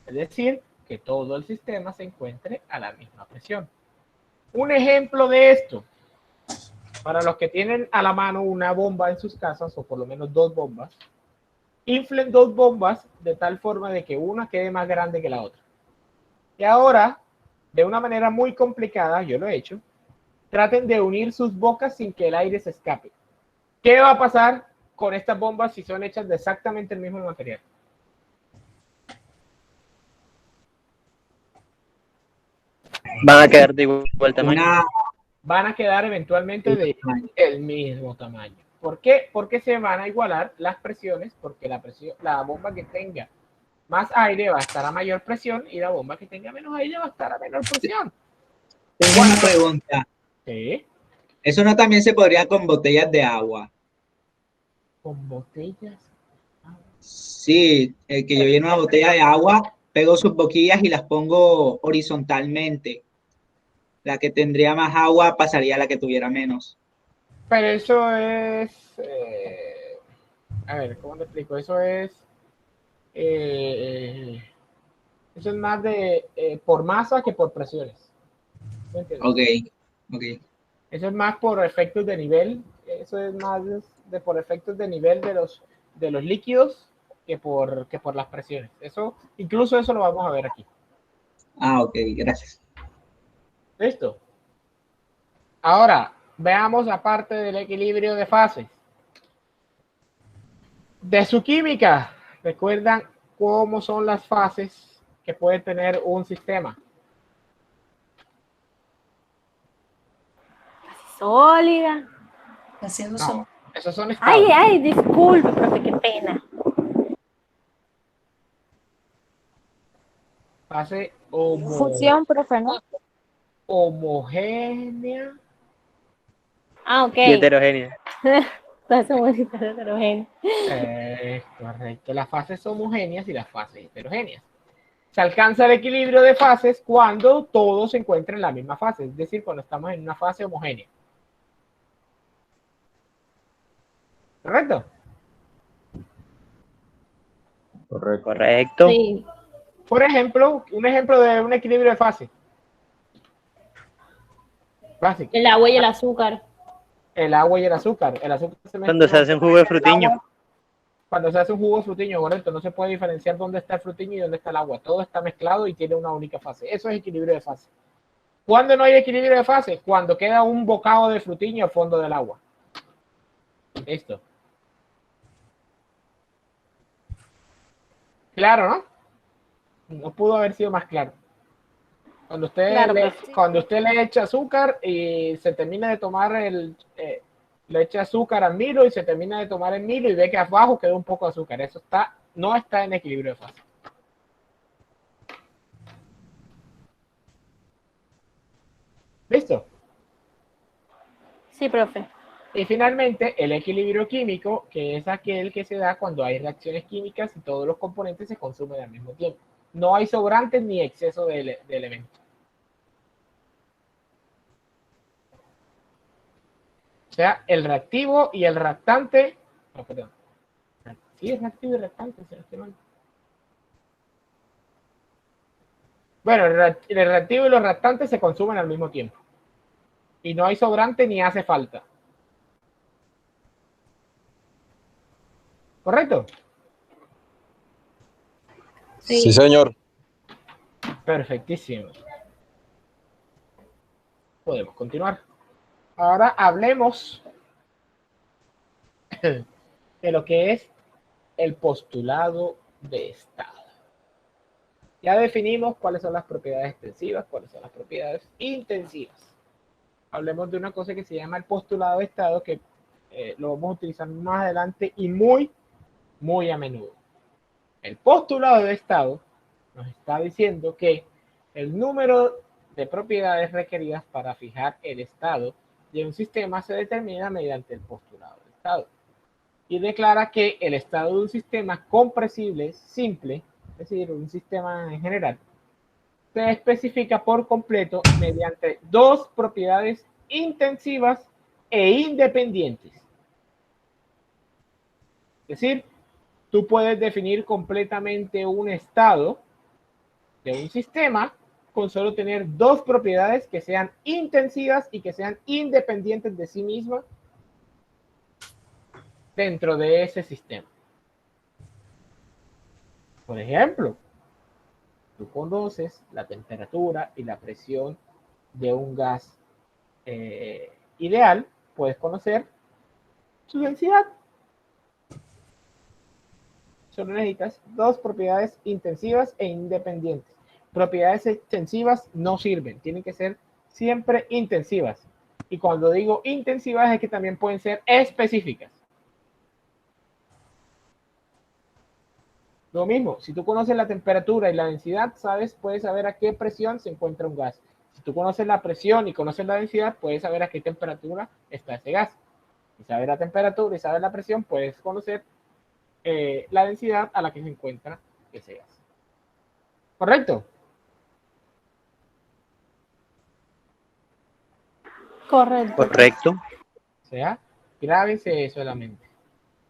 Es decir, que todo el sistema se encuentre a la misma presión. Un ejemplo de esto, para los que tienen a la mano una bomba en sus casas, o por lo menos dos bombas, inflen dos bombas de tal forma de que una quede más grande que la otra. Y ahora, de una manera muy complicada, yo lo he hecho, traten de unir sus bocas sin que el aire se escape. ¿Qué va a pasar con estas bombas si son hechas de exactamente el mismo material? Van a quedar de igual tamaño. Van a quedar eventualmente del mismo tamaño. ¿Por qué? Porque se van a igualar las presiones, porque la bomba que tenga más aire va a estar a mayor presión y la bomba que tenga menos aire va a estar a menor presión. Tengo una pregunta. ¿Sí? ¿Eso no también se podría con botellas de agua? ¿Con botellas? Sí, el que yo lleno una botella de agua, pego sus boquillas y las pongo horizontalmente. La que tendría más agua pasaría a la que tuviera menos. Pero eso es... a ver, ¿cómo le explico? Eso es... Eso es más de por masa que por presiones. ¿Me entiendes? Ok. Eso es más por efectos de nivel. Eso es más por efectos de nivel de los líquidos que por las presiones. Incluso eso lo vamos a ver aquí. Ok, gracias. ¿Listo? Ahora, veamos la parte del equilibrio de fases. De su química, ¿recuerdan cómo son las fases que puede tener un sistema? Sólida. No, esos son estados. Ay, disculpe, profe, qué pena. Fase Fusión, profe, ¿no? homogénea. Ok. Y heterogénea. Fase homogénea, heterogénea. Correcto. Las fases homogéneas y las fases heterogéneas. Se alcanza el equilibrio de fases cuando todo se encuentra en la misma fase, es decir, cuando estamos en una fase homogénea. ¿Correcto? Correcto. Sí. Por ejemplo, un ejemplo de un equilibrio de fase. Básico. El agua y el azúcar. El agua y el azúcar. El azúcar Cuando se hace un jugo de frutiño. Cuando se hace un jugo de frutiño, correcto, no se puede diferenciar dónde está el frutiño y dónde está el agua. Todo está mezclado y tiene una única fase. Eso es equilibrio de fase. ¿Cuándo no hay equilibrio de fase? Cuando queda un bocado de frutiño al fondo del agua. Esto. Claro, ¿no? No pudo haber sido más claro. Cuando usted le echa azúcar y se termina de tomar le echa azúcar al Milo y se termina de tomar el Milo y ve que abajo quedó un poco de azúcar. Eso no está en equilibrio de fase. ¿Listo? Sí, profe. Y finalmente, el equilibrio químico, que es aquel que se da cuando hay reacciones químicas y todos los componentes se consumen al mismo tiempo. No hay sobrantes ni exceso de elementos. O sea, el reactivo y el reactante. No, perdón. Sí, es reactivo y reactante. Bueno, el reactivo y los reactantes se consumen al mismo tiempo. Y no hay sobrante ni hace falta. ¿Correcto? Sí, señor. Perfectísimo. Podemos continuar. Ahora hablemos de lo que es el postulado de estado. Ya definimos cuáles son las propiedades extensivas, cuáles son las propiedades intensivas. Hablemos de una cosa que se llama el postulado de estado, que lo vamos a utilizar más adelante y muy a menudo. El postulado de estado nos está diciendo que el número de propiedades requeridas para fijar el estado de un sistema se determina mediante el postulado de estado. Y declara que el estado de un sistema compresible simple, es decir, un sistema en general, se especifica por completo mediante dos propiedades intensivas e independientes. Es decir, tú puedes definir completamente un estado de un sistema con solo tener dos propiedades que sean intensivas y que sean independientes de sí mismas dentro de ese sistema. Por ejemplo, tú conoces la temperatura y la presión de un gas ideal, puedes conocer su densidad. Solo necesitas dos propiedades intensivas e independientes. Propiedades extensivas no sirven, tienen que ser siempre intensivas. Y cuando digo intensivas es que también pueden ser específicas. Lo mismo, si tú conoces la temperatura y la densidad, puedes saber a qué presión se encuentra un gas. Si tú conoces la presión y conoces la densidad, puedes saber a qué temperatura está ese gas. Si sabes la temperatura y sabes la presión, puedes conocer la densidad a la que se encuentra ese gas. ¿Correcto? Correcto. O sea, grábense eso en la mente.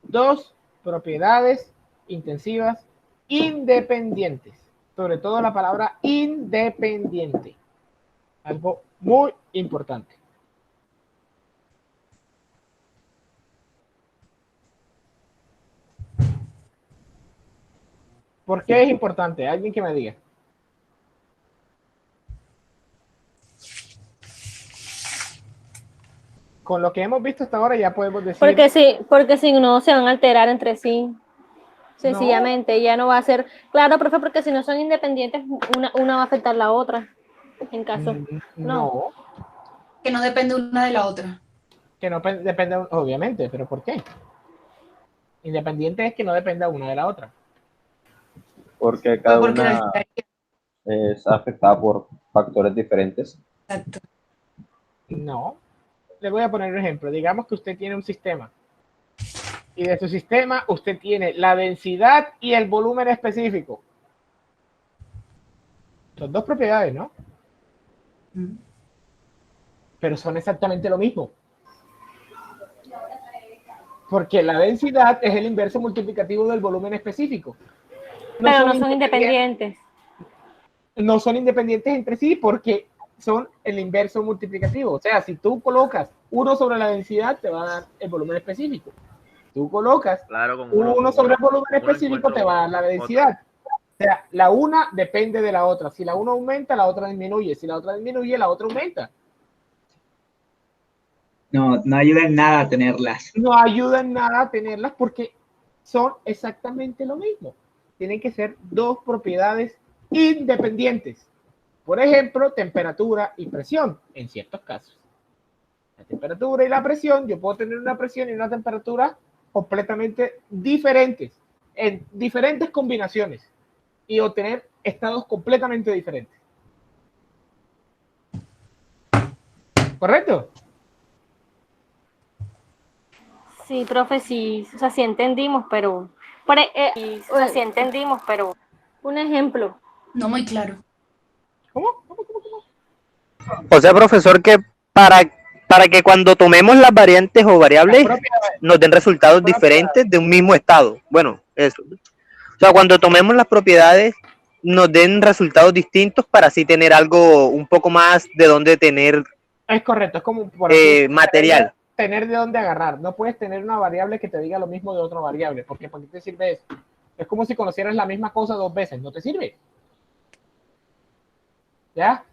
Dos propiedades intensivas independientes. Sobre todo la palabra independiente. Algo muy importante. ¿Por qué es importante? Alguien que me diga. Con lo que hemos visto hasta ahora ya podemos decir... Porque si no se van a alterar entre sí. Sencillamente, ya no va a ser... Claro, profe, porque si no son independientes, una va a afectar a la otra. En caso... No. Que no depende una de la otra. Que no depende, obviamente, pero ¿por qué? Independiente es que no dependa una de la otra. Porque cada una es afectada por factores diferentes. Exacto. No. Le voy a poner un ejemplo. Digamos que usted tiene un sistema. Y de su sistema usted tiene la densidad y el volumen específico. Son dos propiedades, ¿no? Pero son exactamente lo mismo. Porque la densidad es el inverso multiplicativo del volumen específico. Pero no son independientes. No son independientes entre sí porque son el inverso multiplicativo. O sea, si tú colocas 1 sobre la densidad, te va a dar el volumen específico. Tú colocas 1 sobre el volumen específico, te va a dar la densidad. O sea, la una depende de la otra. Si la una aumenta, la otra disminuye. Si la otra disminuye, la otra aumenta. No ayuda en nada a tenerlas. No ayuda en nada a tenerlas porque son exactamente lo mismo. Tienen que ser dos propiedades independientes. Por ejemplo, temperatura y presión, en ciertos casos. La temperatura y la presión, yo puedo tener una presión y una temperatura completamente diferentes, en diferentes combinaciones, y obtener estados completamente diferentes. ¿Correcto? Sí, profe, sí, o sea, sí entendimos, pero... sí entendimos, pero... Un ejemplo. No muy claro. ¿Cómo? O sea, profesor, que para que cuando tomemos las variantes o variables nos den resultados diferentes de un mismo estado. Bueno, eso. O sea, cuando tomemos las propiedades nos den resultados distintos para así tener algo un poco más de donde tener. Es correcto, es como por material. Tener de dónde agarrar. No puedes tener una variable que te diga lo mismo de otra variable, porque ¿para qué te sirve eso? Es como si conocieras la misma cosa 2 veces, no te sirve. ¿Ya?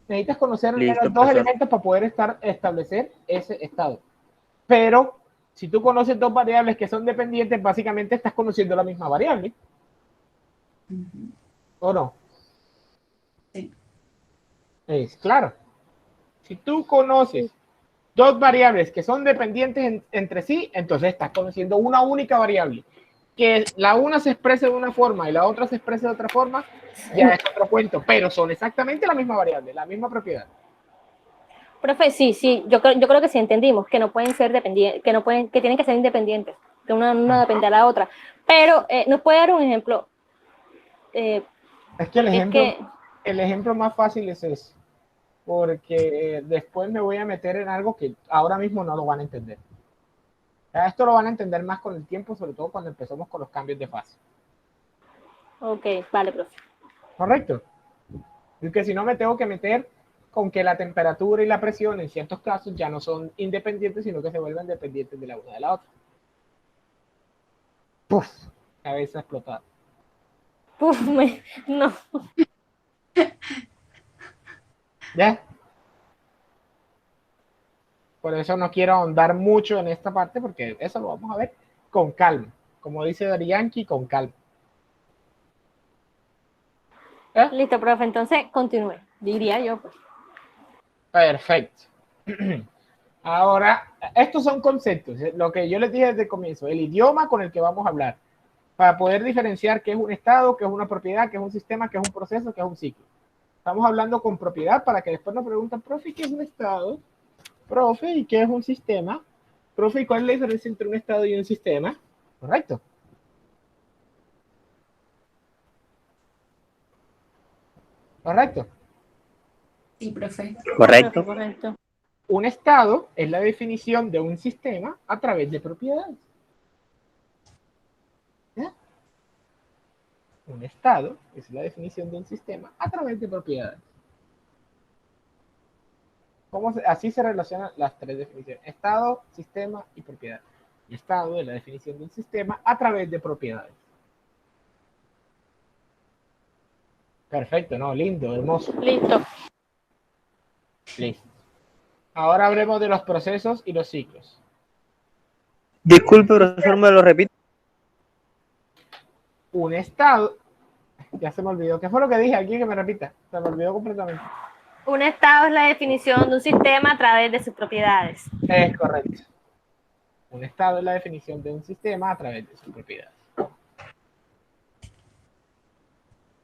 Necesitas conocer los dos elementos para poder establecer ese estado. Pero si tú conoces 2 variables que son dependientes, básicamente estás conociendo la misma variable. ¿O no? Sí. Es claro. Si tú conoces 2 variables que son dependientes entre sí, entonces estás conociendo una única variable. Que la una se exprese de una forma y la otra se exprese de otra forma, ya es otro cuento, pero son exactamente la misma variable, la misma propiedad. Profe, sí, yo creo que sí entendimos que no pueden ser dependientes, que tienen que ser independientes, que una no depende de la otra. Pero, ¿nos puede dar un ejemplo? Es que el ejemplo más fácil es ese, porque después me voy a meter en algo que ahora mismo no lo van a entender. Esto lo van a entender más con el tiempo, sobre todo cuando empezamos con los cambios de fase. Ok, vale, profe. Correcto. Porque si no me tengo que meter con que la temperatura y la presión en ciertos casos ya no son independientes, sino que se vuelven dependientes de la una de la otra. ¡Puf! Cabeza explotada. ¡Puf! No. ¿Ya? Por eso no quiero ahondar mucho en esta parte, porque eso lo vamos a ver con calma. Como dice Dari Yankee, con calma. ¿Eh? Listo, profe, entonces continúe, diría yo. Pues. Perfecto. Ahora, estos son conceptos, lo que yo les dije desde el comienzo, el idioma con el que vamos a hablar, para poder diferenciar qué es un estado, qué es una propiedad, qué es un sistema, qué es un proceso, qué es un ciclo. Estamos hablando con propiedad para que después nos pregunten, profe, ¿qué es un estado? Profe, ¿y qué es un sistema? Profe, ¿y cuál es la diferencia entre un estado y un sistema? ¿Correcto? ¿Correcto? Sí, profe. Correcto. Correcto. Un estado es la definición de un sistema a través de propiedades. ¿Ya? un estado, que es la definición de un sistema, a través de propiedades. Así se relacionan las tres definiciones: estado, sistema y propiedad. El estado es la definición de un sistema a través de propiedades. Perfecto, ¿no? Lindo, hermoso. Listo. Listo. Ahora hablemos de los procesos y los ciclos. Disculpe, profesor, ¿me lo repite? Un estado, ya se me olvidó. ¿Qué fue lo que dije aquí? Que me repita. Se me olvidó completamente. Un estado es la definición de un sistema a través de sus propiedades. Es correcto. Un estado es la definición de un sistema a través de sus propiedades.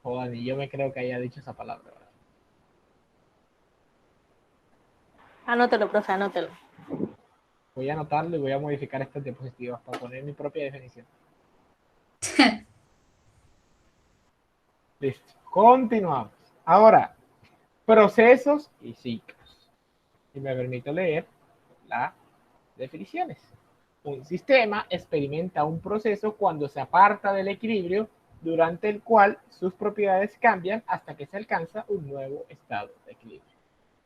Joder, y yo me creo que haya dicho esa palabra, ¿verdad? Anótelo, profe, anótelo. Voy a anotarlo y voy a modificar estas diapositivas para poner mi propia definición. Listo. Continuamos. Ahora, procesos y ciclos. Y me permito leer las definiciones. Un sistema experimenta un proceso cuando se aparta del equilibrio, durante el cual sus propiedades cambian hasta que se alcanza un nuevo estado de equilibrio.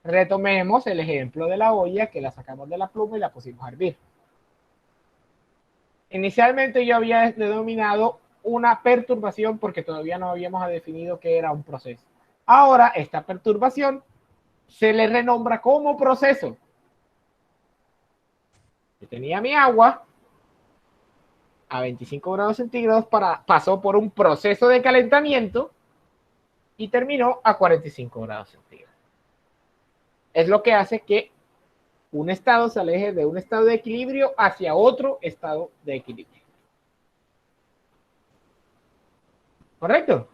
Retomemos el ejemplo de la olla, que la sacamos de la pluma y la pusimos a hervir. Inicialmente yo había denominado una perturbación porque todavía no habíamos definido qué era un proceso. Ahora esta perturbación se le renombra como proceso. Yo tenía mi agua a 25 grados centígrados, pasó por un proceso de calentamiento y terminó a 45 grados centígrados. Es lo que hace que un estado se aleje de un estado de equilibrio hacia otro estado de equilibrio. ¿Correcto?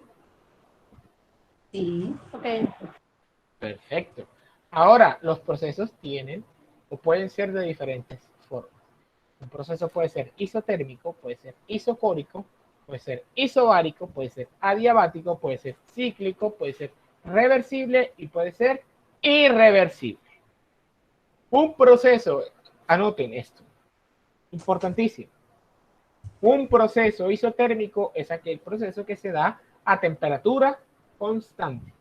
Sí. Ok. Perfecto. Ahora, los procesos tienen o pueden ser de diferentes formas. Un proceso puede ser isotérmico, puede ser isocórico, puede ser isobárico, puede ser adiabático, puede ser cíclico, puede ser reversible y puede ser irreversible. Un proceso, anoten esto, importantísimo. Un proceso isotérmico es aquel proceso que se da a temperatura constante.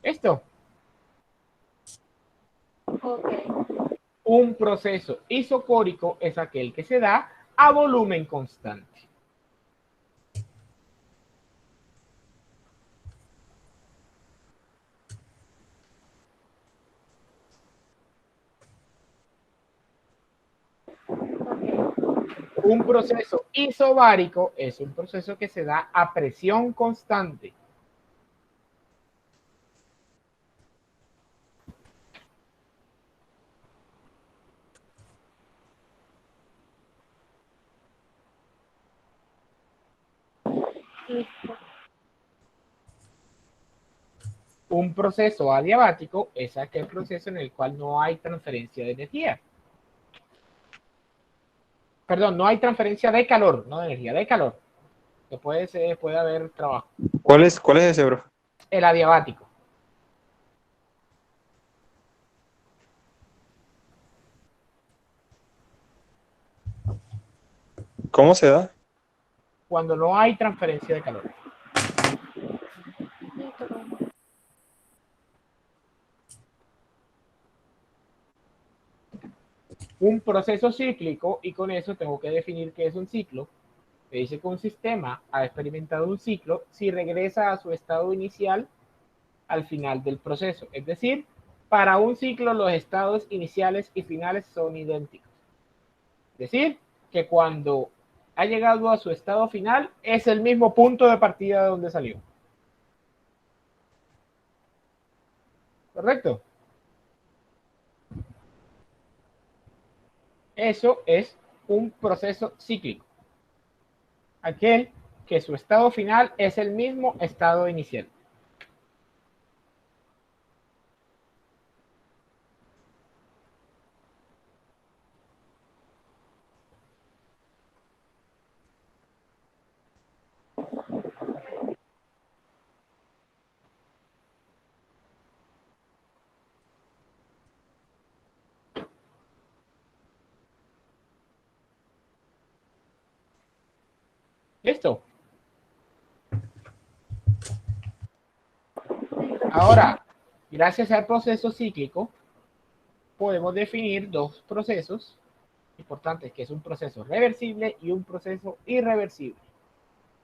¿Esto? Okay. Un proceso isocórico es aquel que se da a volumen constante. Un proceso isobárico es un proceso que se da a presión constante. Un proceso adiabático es aquel proceso en el cual no hay transferencia de energía. Perdón, no hay transferencia de calor, no de energía, de calor. Que puede haber trabajo. ¿Cuál es ese, bro? El adiabático. ¿Cómo se da? Cuando no hay transferencia de calor. Un proceso cíclico, y con eso tengo que definir qué es un ciclo. Me dice que un sistema ha experimentado un ciclo si regresa a su estado inicial al final del proceso. Es decir, para un ciclo los estados iniciales y finales son idénticos. Es decir, que cuando ha llegado a su estado final es el mismo punto de partida de donde salió. ¿Correcto? Eso es un proceso cíclico. Aquel que su estado final es el mismo estado inicial. ¿Listo? Ahora, gracias al proceso cíclico, podemos definir dos procesos importantes, que es un proceso reversible y un proceso irreversible.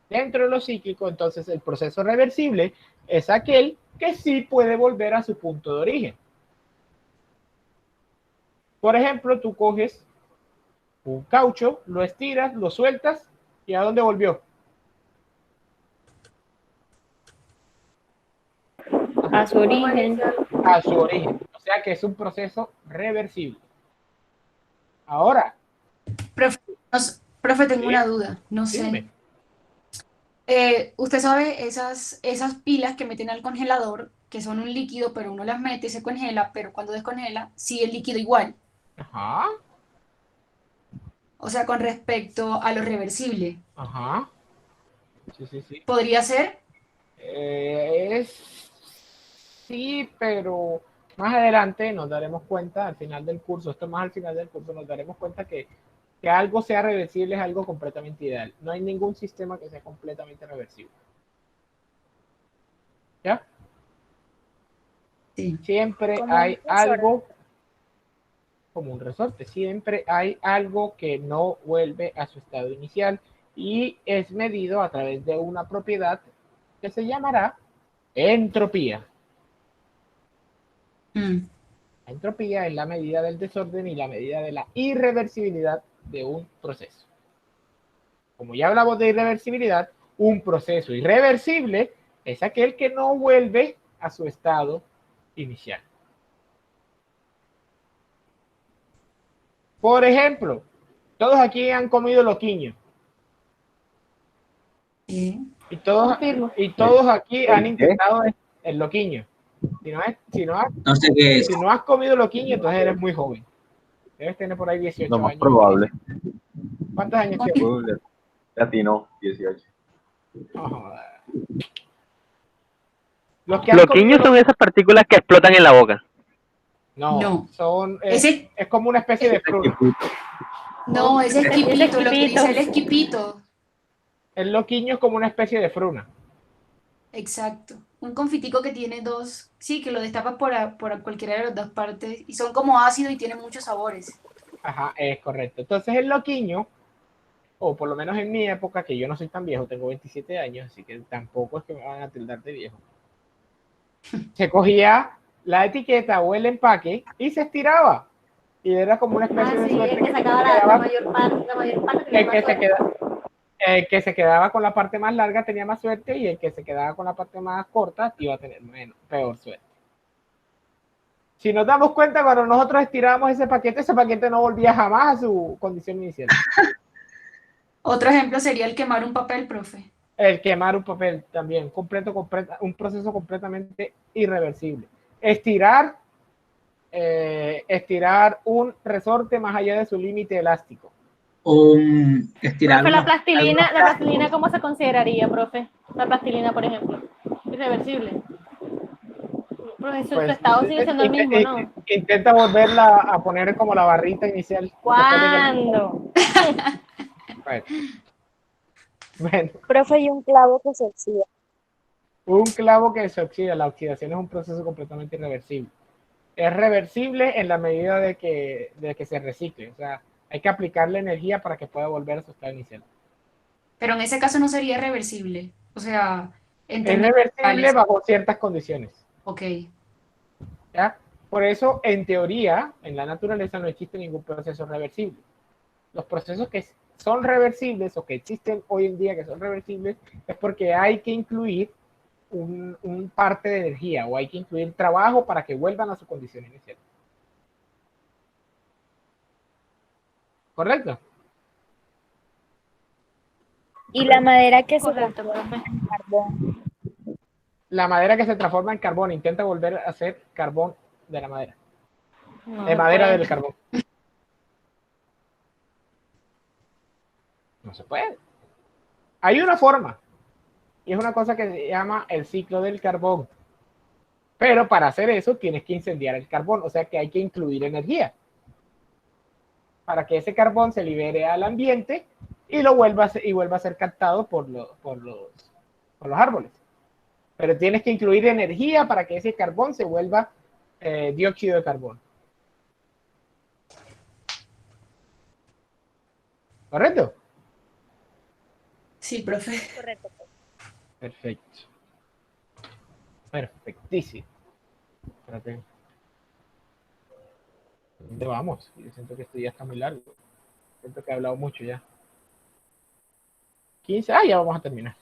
Dentro de lo cíclico, entonces, el proceso reversible es aquel que sí puede volver a su punto de origen. Por ejemplo, tú coges un caucho, lo estiras, lo sueltas, ¿y a dónde volvió? A su origen. A su origen. O sea que es un proceso reversible. Ahora. Profe, tengo una duda. No sé. Dime. Usted sabe esas pilas que meten al congelador, que son un líquido, pero uno las mete y se congela, pero cuando descongela, sigue el líquido igual. Ajá. O sea, con respecto a lo reversible. Ajá. Sí. ¿Podría ser? Sí, pero más adelante nos daremos cuenta, al final del curso, esto más al final del curso, nos daremos cuenta que algo sea reversible es algo completamente ideal. No hay ningún sistema que sea completamente reversible. ¿Ya? Sí. Siempre hay algo como un resorte. Siempre hay algo que no vuelve a su estado inicial y es medido a través de una propiedad que se llamará entropía. La entropía es la medida del desorden y la medida de la irreversibilidad de un proceso. Como ya hablamos de irreversibilidad, un proceso irreversible es aquel que no vuelve a su estado inicial. Por ejemplo, todos aquí han comido loquiño. Y todos aquí han intentado el loquiño. Si no has comido loquiño, entonces eres muy joven. Debes tener por ahí 18 Lo más años. probable. ¿Cuántos años tienes? Latino, 18. Los que han Loquiños son esas partículas que explotan en la boca. No. Son, es como una especie de fruna. No, es esquipito, lo que dice el esquipito. El loquiño es como una especie de fruna. Exacto. Un confitico que tiene dos, sí, que lo destapas por cualquiera de las dos partes y son como ácidos y tienen muchos sabores. Ajá, es correcto. Entonces el loquiño, o por lo menos en mi época, que yo no soy tan viejo, tengo 27 años, así que tampoco es que me van a tildar de viejo. Se cogía la etiqueta o el empaque y se estiraba. Y era como una especie de suerte. El que sacaba la mayor parte. El que se quedaba con la parte más larga tenía más suerte y el que se quedaba con la parte más corta iba a tener peor suerte. Si nos damos cuenta, cuando nosotros estirábamos ese paquete no volvía jamás a su condición inicial. Otro ejemplo sería el quemar un papel, profe. El quemar un papel también, un proceso completamente irreversible. Estirar un resorte más allá de su límite elástico. Estirar Profe, la plastilina, ¿cómo se consideraría, profe? La plastilina, por ejemplo. Irreversible. Profe, su estado sigue siendo el mismo, ¿no? Intenta volverla a poner como la barrita inicial. ¿Cuándo? Bueno. Profe, y un clavo que se oxida. Un clavo que se oxida. La oxidación es un proceso completamente irreversible. Es reversible en la medida de que se recicle. O sea, hay que aplicarle energía para que pueda volver a su estado inicial. Pero en ese caso no sería reversible. O sea, es reversible bajo ciertas condiciones. Ok. ¿Ya? Por eso, en teoría, en la naturaleza no existe ningún proceso reversible. Los procesos que son reversibles o que existen hoy en día que son reversibles es porque hay que incluir un parte de energía o hay que incluir trabajo para que vuelvan a su condición inicial. ¿Correcto? Y la madera que se transforma en carbón. La madera que se transforma en carbón, intenta volver a ser carbón de la madera. No, de madera del carbón. No se puede. Hay una forma. Y es una cosa que se llama el ciclo del carbón. Pero para hacer eso tienes que incendiar el carbón. O sea que hay que incluir energía. Para que ese carbón se libere al ambiente y vuelva a ser captado por los árboles. Pero tienes que incluir energía para que ese carbón se vuelva dióxido de carbono. ¿Correcto? Sí, profe. Correcto. Perfecto. Perfectísimo. Espérate. ¿Dónde vamos? Yo siento que esto ya está muy largo. Siento que he hablado mucho ya. 15. Ya vamos a terminar.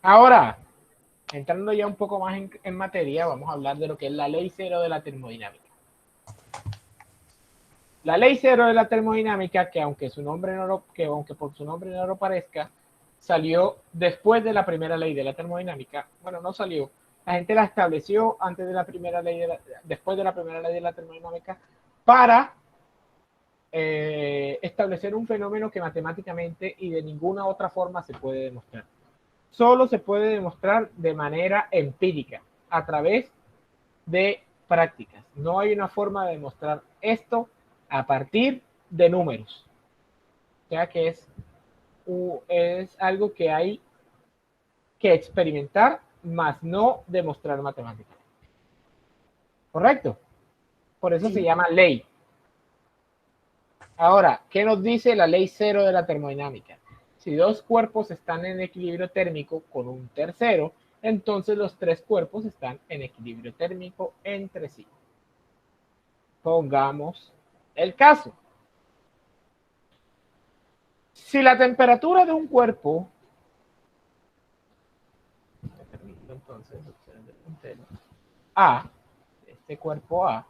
Ahora, entrando ya un poco más en materia, vamos a hablar de lo que es la ley cero de la termodinámica. La ley cero de la termodinámica, que aunque por su nombre no lo parezca, salió después de la primera ley de la termodinámica. Bueno, no salió. La gente la estableció antes de la primera ley después de la primera ley de la termodinámica para establecer un fenómeno que matemáticamente y de ninguna otra forma se puede demostrar. Solo se puede demostrar de manera empírica, a través de prácticas. No hay una forma de demostrar esto a partir de números. O sea que es algo que hay que experimentar, más no demostrar matemáticamente. ¿Correcto? Por eso se llama ley. Ahora, ¿qué nos dice la ley cero de la termodinámica? Si dos cuerpos están en equilibrio térmico con un tercero, entonces los tres cuerpos están en equilibrio térmico entre sí. Pongamos el caso. Si la temperatura de un cuerpo, entonces, A, este cuerpo A,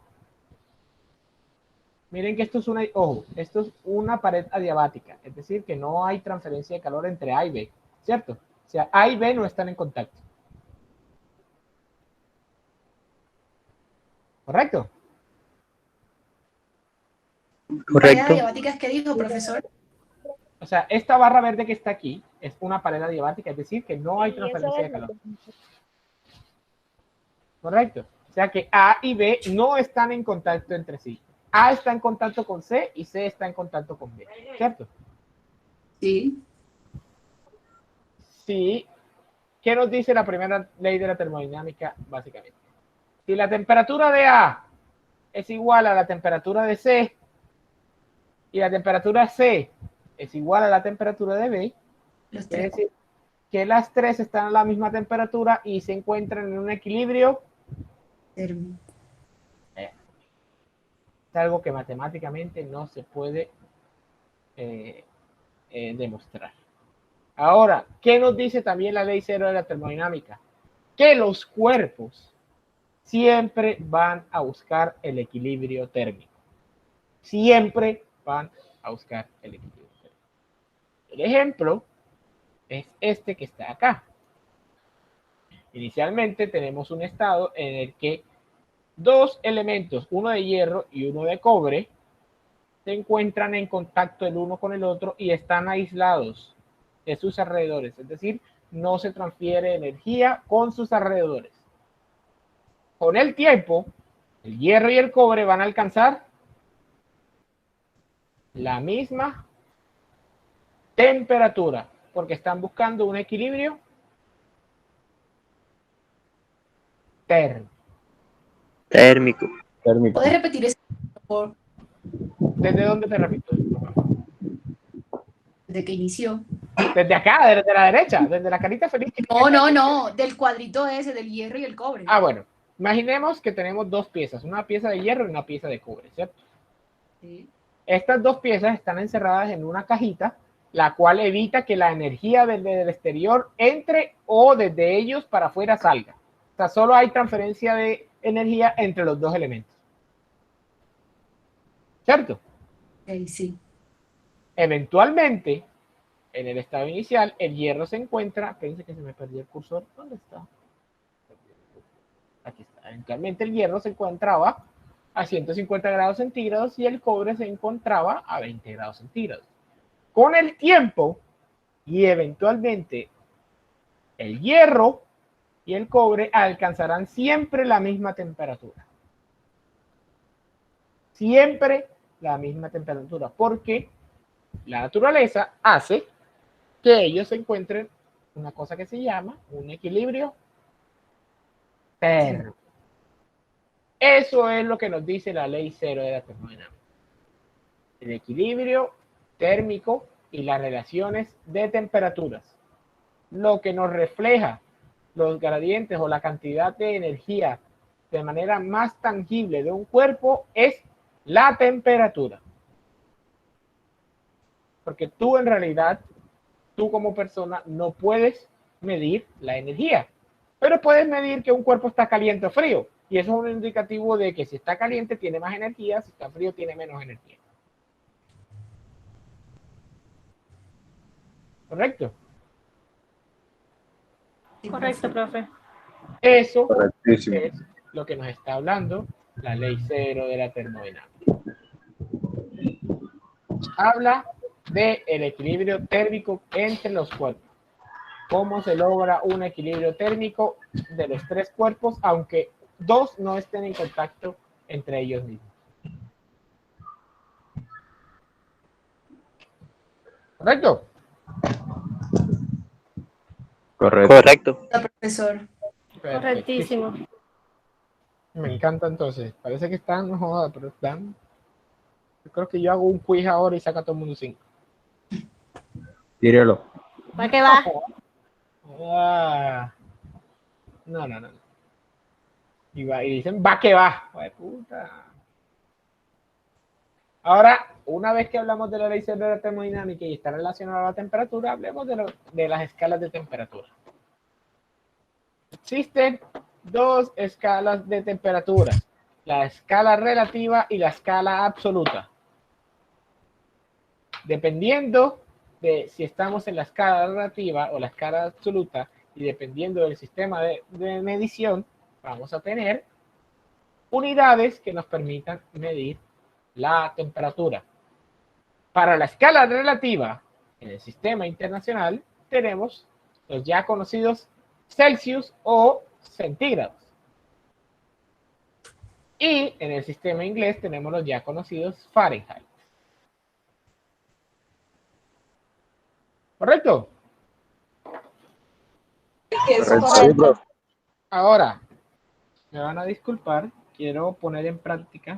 miren que esto es una pared adiabática, es decir, que no hay transferencia de calor entre A y B, ¿cierto? O sea, A y B no están en contacto. ¿Correcto? ¿Pared adiabática es qué dijo, profesor? O sea, esta barra verde que está aquí es una pared adiabática, es decir, que no hay transferencia de calor. Correcto. O sea que A y B no están en contacto entre sí. A está en contacto con C y C está en contacto con B, ¿cierto? Sí. Sí. ¿Qué nos dice la primera ley de la termodinámica, básicamente? Si la temperatura de A es igual a la temperatura de C y la temperatura de C es igual a la temperatura de B, es decir, que las tres están a la misma temperatura y se encuentran en un equilibrio térmico. Es algo que matemáticamente no se puede demostrar. Ahora, ¿qué nos dice también la ley cero de la termodinámica? Que los cuerpos siempre van a buscar el equilibrio térmico. Siempre van a buscar el equilibrio térmico. El ejemplo es este que está acá. Inicialmente tenemos un estado en el que dos elementos, uno de hierro y uno de cobre, se encuentran en contacto el uno con el otro y están aislados de sus alrededores. Es decir, no se transfiere energía con sus alrededores. Con el tiempo, el hierro y el cobre van a alcanzar la misma temperatura, porque están buscando un equilibrio Térmico. ¿Puedes repetir eso, por favor? ¿Desde dónde te repito? Desde que inició. Desde acá, desde la derecha, desde la carita feliz. No, del cuadrito ese, del hierro y el cobre. Bueno, imaginemos que tenemos dos piezas, una pieza de hierro y una pieza de cobre, ¿cierto? Sí. Estas dos piezas están encerradas en una cajita, la cual evita que la energía desde el exterior entre o desde ellos para afuera salga. O sea, solo hay transferencia de energía entre los dos elementos. ¿Cierto? Sí. Eventualmente, en el estado inicial, el hierro se encuentra, pensé que se me perdió el cursor, ¿dónde está? Aquí está. Eventualmente el hierro se encontraba a 150 grados centígrados y el cobre se encontraba a 20 grados centígrados. Con el tiempo y eventualmente el hierro y el cobre alcanzarán siempre la misma temperatura. Siempre la misma temperatura, porque la naturaleza hace que ellos encuentren una cosa que se llama un equilibrio térmico. Eso es lo que nos dice la ley cero de la termodinámica. El equilibrio térmico y las relaciones de temperaturas. Lo que nos refleja los gradientes o la cantidad de energía de manera más tangible de un cuerpo es la temperatura. Porque tú en realidad, tú como persona no puedes medir la energía, pero puedes medir que un cuerpo está caliente o frío. Y eso es un indicativo de que si está caliente tiene más energía, si está frío tiene menos energía. ¿Correcto? Correcto, profe. Eso Correctísimo. es lo que nos está hablando la ley cero de la termodinámica. Habla del equilibrio térmico entre los cuerpos. ¿Cómo se logra un equilibrio térmico de los tres cuerpos, aunque dos no estén en contacto entre ellos mismos? ¿Correcto? Correcto. Profesor. Correctísimo. Me encanta entonces. Parece que están, no joda, pero están. Yo creo que yo hago un quiz ahora y saca todo el mundo 5. Tírelo. ¿Para qué va? No. Y dicen, va que va. Joder, puta. Ahora, una vez que hablamos de la ley cero de la termodinámica y está relacionada a la temperatura, hablemos de las escalas de temperatura. Existen dos escalas de temperatura, la escala relativa y la escala absoluta. Dependiendo de si estamos en la escala relativa o la escala absoluta y dependiendo del sistema de medición, vamos a tener unidades que nos permitan medir la temperatura. Para la escala relativa, en el sistema internacional, tenemos los ya conocidos Celsius o centígrados. Y en el sistema inglés tenemos los ya conocidos Fahrenheit. ¿Correcto? Correcto. Ahora, me van a disculpar, quiero poner en práctica.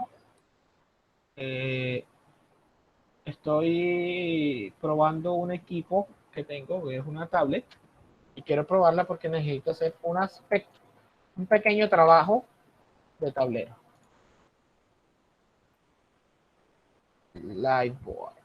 Estoy probando un equipo que tengo, que es una tablet, y quiero probarla porque necesito hacer un pequeño trabajo de tablero. Liveboard.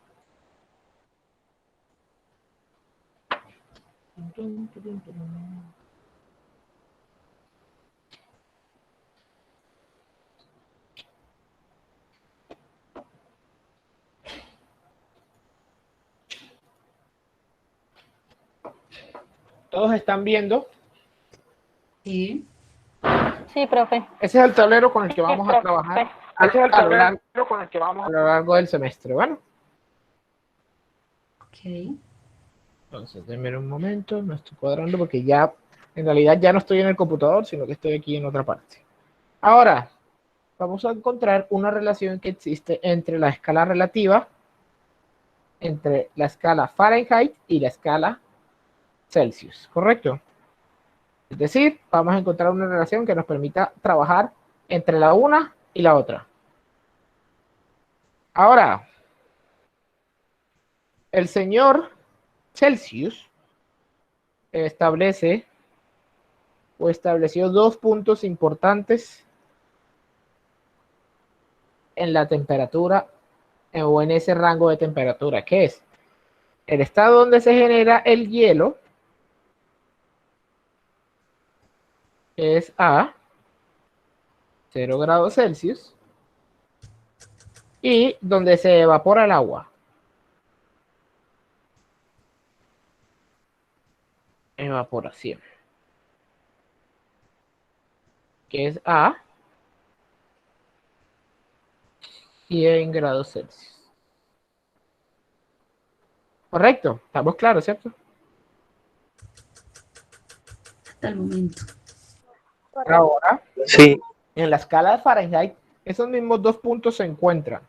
¿Todos están viendo? Sí. Sí, profe. Ese es el tablero con el que vamos a profe. trabajar a lo largo del semestre. Bueno. Ok. Entonces, denme un momento, no estoy cuadrando porque ya, en realidad ya no estoy en el computador, sino que estoy aquí en otra parte. Ahora, vamos a encontrar una relación que existe entre la escala relativa, entre la escala Fahrenheit y la escala Celsius, ¿correcto? Es decir, vamos a encontrar una relación que nos permita trabajar entre la una y la otra. Ahora, el señor Celsius estableció dos puntos importantes en la temperatura o en ese rango de temperatura, que es el estado donde se genera el hielo, que es a 0 grados Celsius, y donde se evapora el agua, evaporación, que es a 100 grados Celsius. Correcto, estamos claros, ¿cierto? Hasta el momento. Ahora, Sí. en la escala de Fahrenheit, esos mismos dos puntos se encuentran.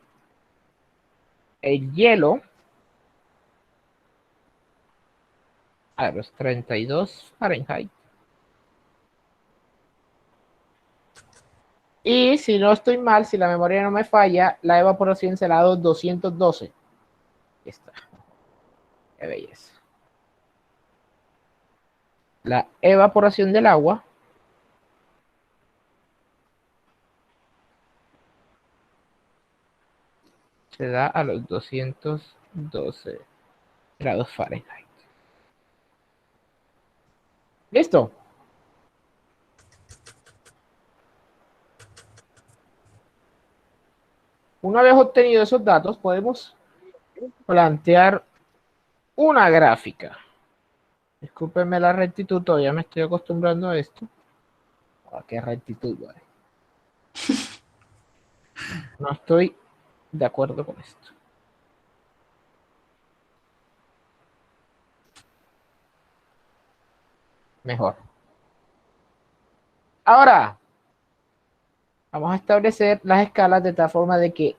el hielo a los 32 Fahrenheit. Y si no estoy mal, si la memoria no me falla, la evaporación será a los 212. Ahí está. Qué belleza. La evaporación del agua se da a los 212 grados Fahrenheit. ¿Listo? Una vez obtenido esos datos, podemos plantear una gráfica. Discúlpenme la rectitud, todavía me estoy acostumbrando a esto. ¿Qué rectitud, vale? No estoy de acuerdo con esto. Mejor. Ahora, vamos a establecer las escalas de tal forma de que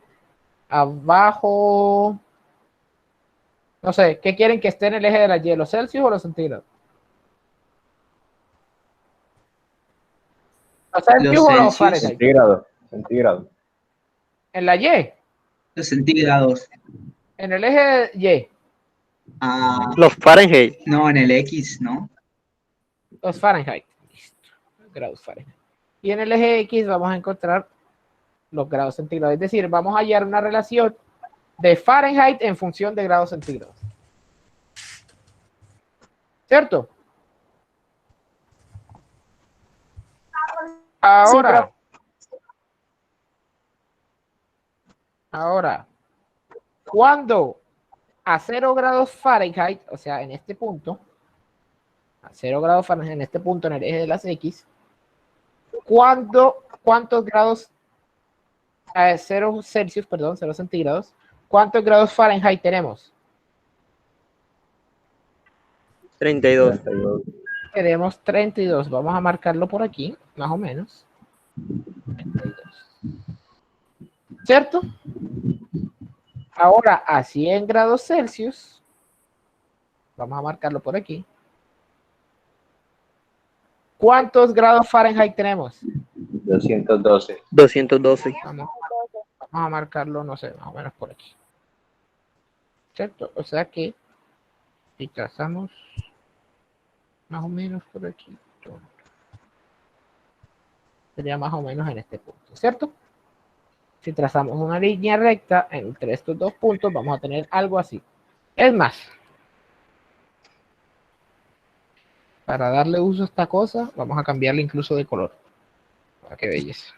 abajo, no sé, ¿qué quieren que esté en el eje de la Y? ¿Los Celsius o los centígrados? ¿Los Celsius o los Fahrenheit? Centígrados. Centígrados. ¿En la Y? Los centígrados. En el eje Y. Los Fahrenheit. No, en el X, ¿no? Los Fahrenheit. Listo. Grados Fahrenheit. Y en el eje X vamos a encontrar los grados centígrados. Es decir, vamos a hallar una relación de Fahrenheit en función de grados centígrados. ¿Cierto? Ahora. Ahora, cuando a 0 grados Fahrenheit, o sea, en este punto, a 0 grados Fahrenheit, en este punto, en el eje de las X, ¿cuántos grados, 0 Celsius, perdón, 0 centígrados, cuántos grados Fahrenheit tenemos? 32. Tenemos 32, vamos a marcarlo por aquí, más o menos. 32. ¿Cierto? Ahora, a 100 grados Celsius, vamos a marcarlo por aquí. ¿Cuántos grados Fahrenheit tenemos? 212. 212. Vamos a marcarlo, no sé, más o menos por aquí. ¿Cierto? O sea que si trazamos más o menos por aquí, sería más o menos en este punto, ¿cierto? Si trazamos una línea recta entre estos dos puntos, vamos a tener algo así. Es más, para darle uso a esta cosa, vamos a cambiarle incluso de color. Para qué belleza.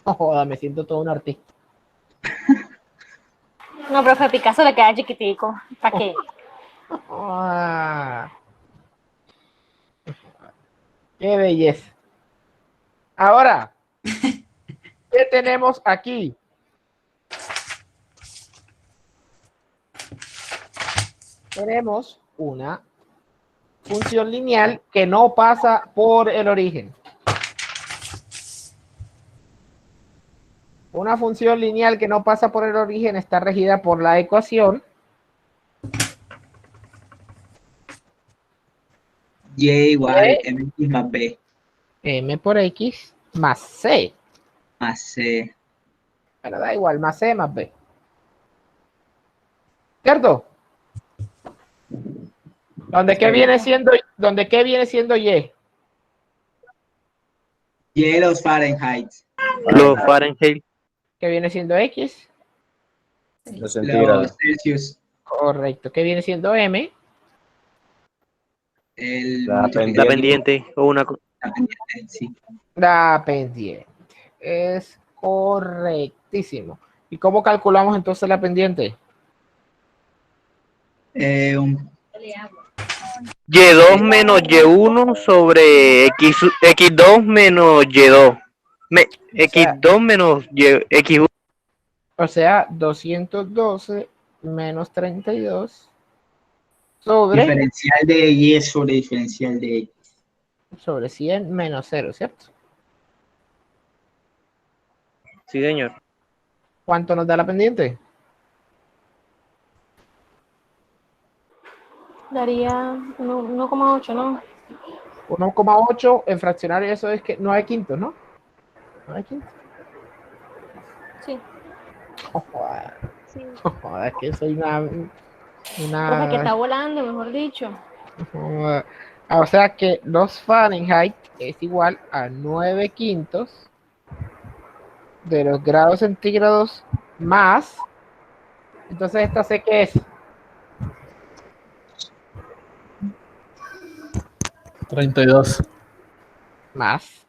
No joda, me siento todo un artista. No, profe, Picasso le queda chiquitico. ¿Para qué? Ah, qué belleza. Ahora, ¿qué tenemos aquí? Tenemos una función lineal que no pasa por el origen. Una función lineal que no pasa por el origen está regida por la ecuación Y igual mx más b. M por X más C. Más c. Bueno, da igual, más C más B. ¿Cierto? ¿Qué viene siendo Y? Y los Fahrenheit. Los Fahrenheit. ¿Qué viene siendo X? Los centígrados. Los Celsius. Correcto. ¿Qué viene siendo M? La La pendiente o una. La pendiente, sí. La pendiente. Es correctísimo. ¿Y cómo calculamos entonces la pendiente? Y2 menos Y1 sobre X2 menos Y2. X2 menos X1. O sea, 212 menos 32 sobre... Diferencial de Y sobre diferencial de X. Sobre 100 menos 0, ¿cierto? Sí, señor. ¿Cuánto nos da la pendiente? Daría 1,8, ¿no? 1,8 en fraccionario, eso es que 9 quintos, ¿no? 9 quintos. Sí. Joder, Sí. joder, es que soy Profe, que está volando, mejor dicho. joder. O sea que los Fahrenheit es igual a 9 quintos de los grados centígrados más. Entonces esta sé que es 32. más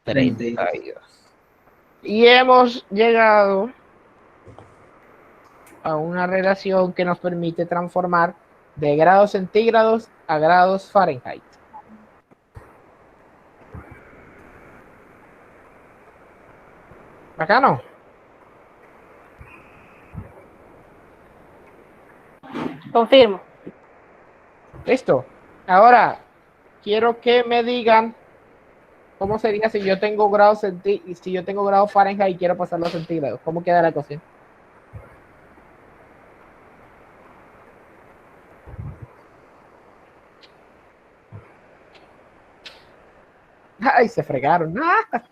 32. Y hemos llegado a una relación que nos permite transformar de grados centígrados a grados Fahrenheit. Bacano. Confirmo. Listo. Ahora, quiero que me digan cómo sería si yo tengo grados si yo tengo grados Fahrenheit y quiero pasarlo a centígrados. ¿Cómo queda la ecuación? Ay, se fregaron. ¡Ah!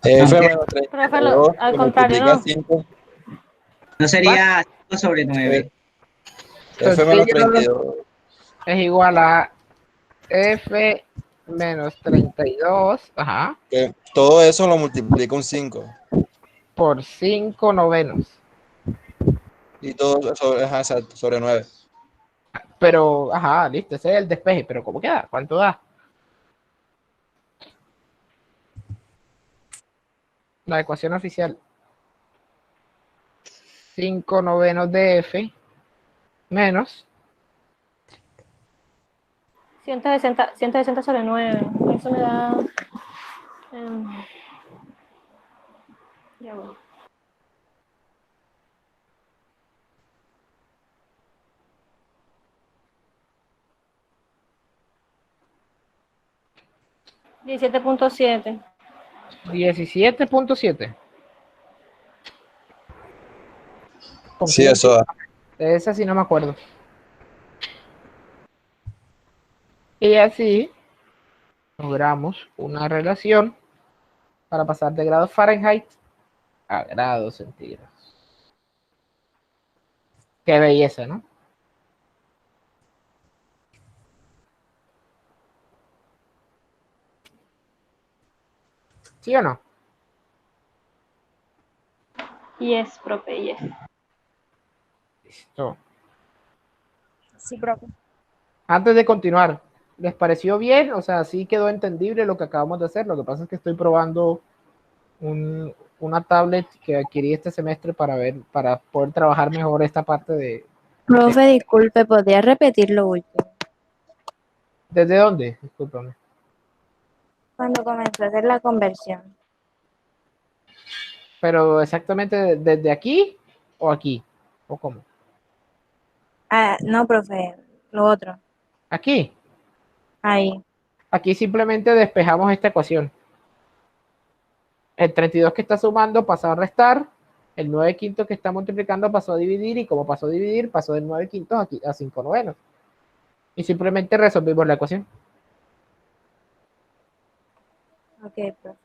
F menos Profe, 32 al se contrario, multiplica no. 5. No sería 5 sobre 9. F menos Centígrados 32. es igual a F menos 32, ajá, Que todo eso lo multiplica un 5. por 5 novenos. Y todo sobre, ajá, exacto, sobre 9. Pero, ajá, listo, ese es el despeje. Pero ¿cómo queda? ¿Cuánto da? La ecuación oficial. 5 novenos de F menos 160 sobre 9. Eso me da... ya voy. $17.7. 17.7. Sí, eso da. De esa sí no me acuerdo. Y así logramos una relación para pasar de grados Fahrenheit a grados centígrados. Qué belleza, ¿no? ¿Sí o no? Yes, profe, yes. Listo. Sí, profe. Antes de continuar, ¿les pareció bien? O sea, sí quedó entendible lo que acabamos de hacer. Lo que pasa es que estoy probando una tablet que adquirí este semestre para poder trabajar mejor esta parte de... Profe, disculpe, ¿podría repetir lo último? ¿Desde dónde? Discúlpame. Cuando comenzó a hacer la conversión. Pero exactamente desde aquí o aquí, o cómo. Ah, no, profe, lo otro. Aquí. Ahí. Aquí simplemente despejamos esta ecuación. El 32 que está sumando pasó a restar. El 9 quintos que está multiplicando pasó a dividir. Y como pasó a dividir, pasó del 9 quintos aquí a 5 novenos. Y simplemente resolvimos la ecuación. Ok, profe.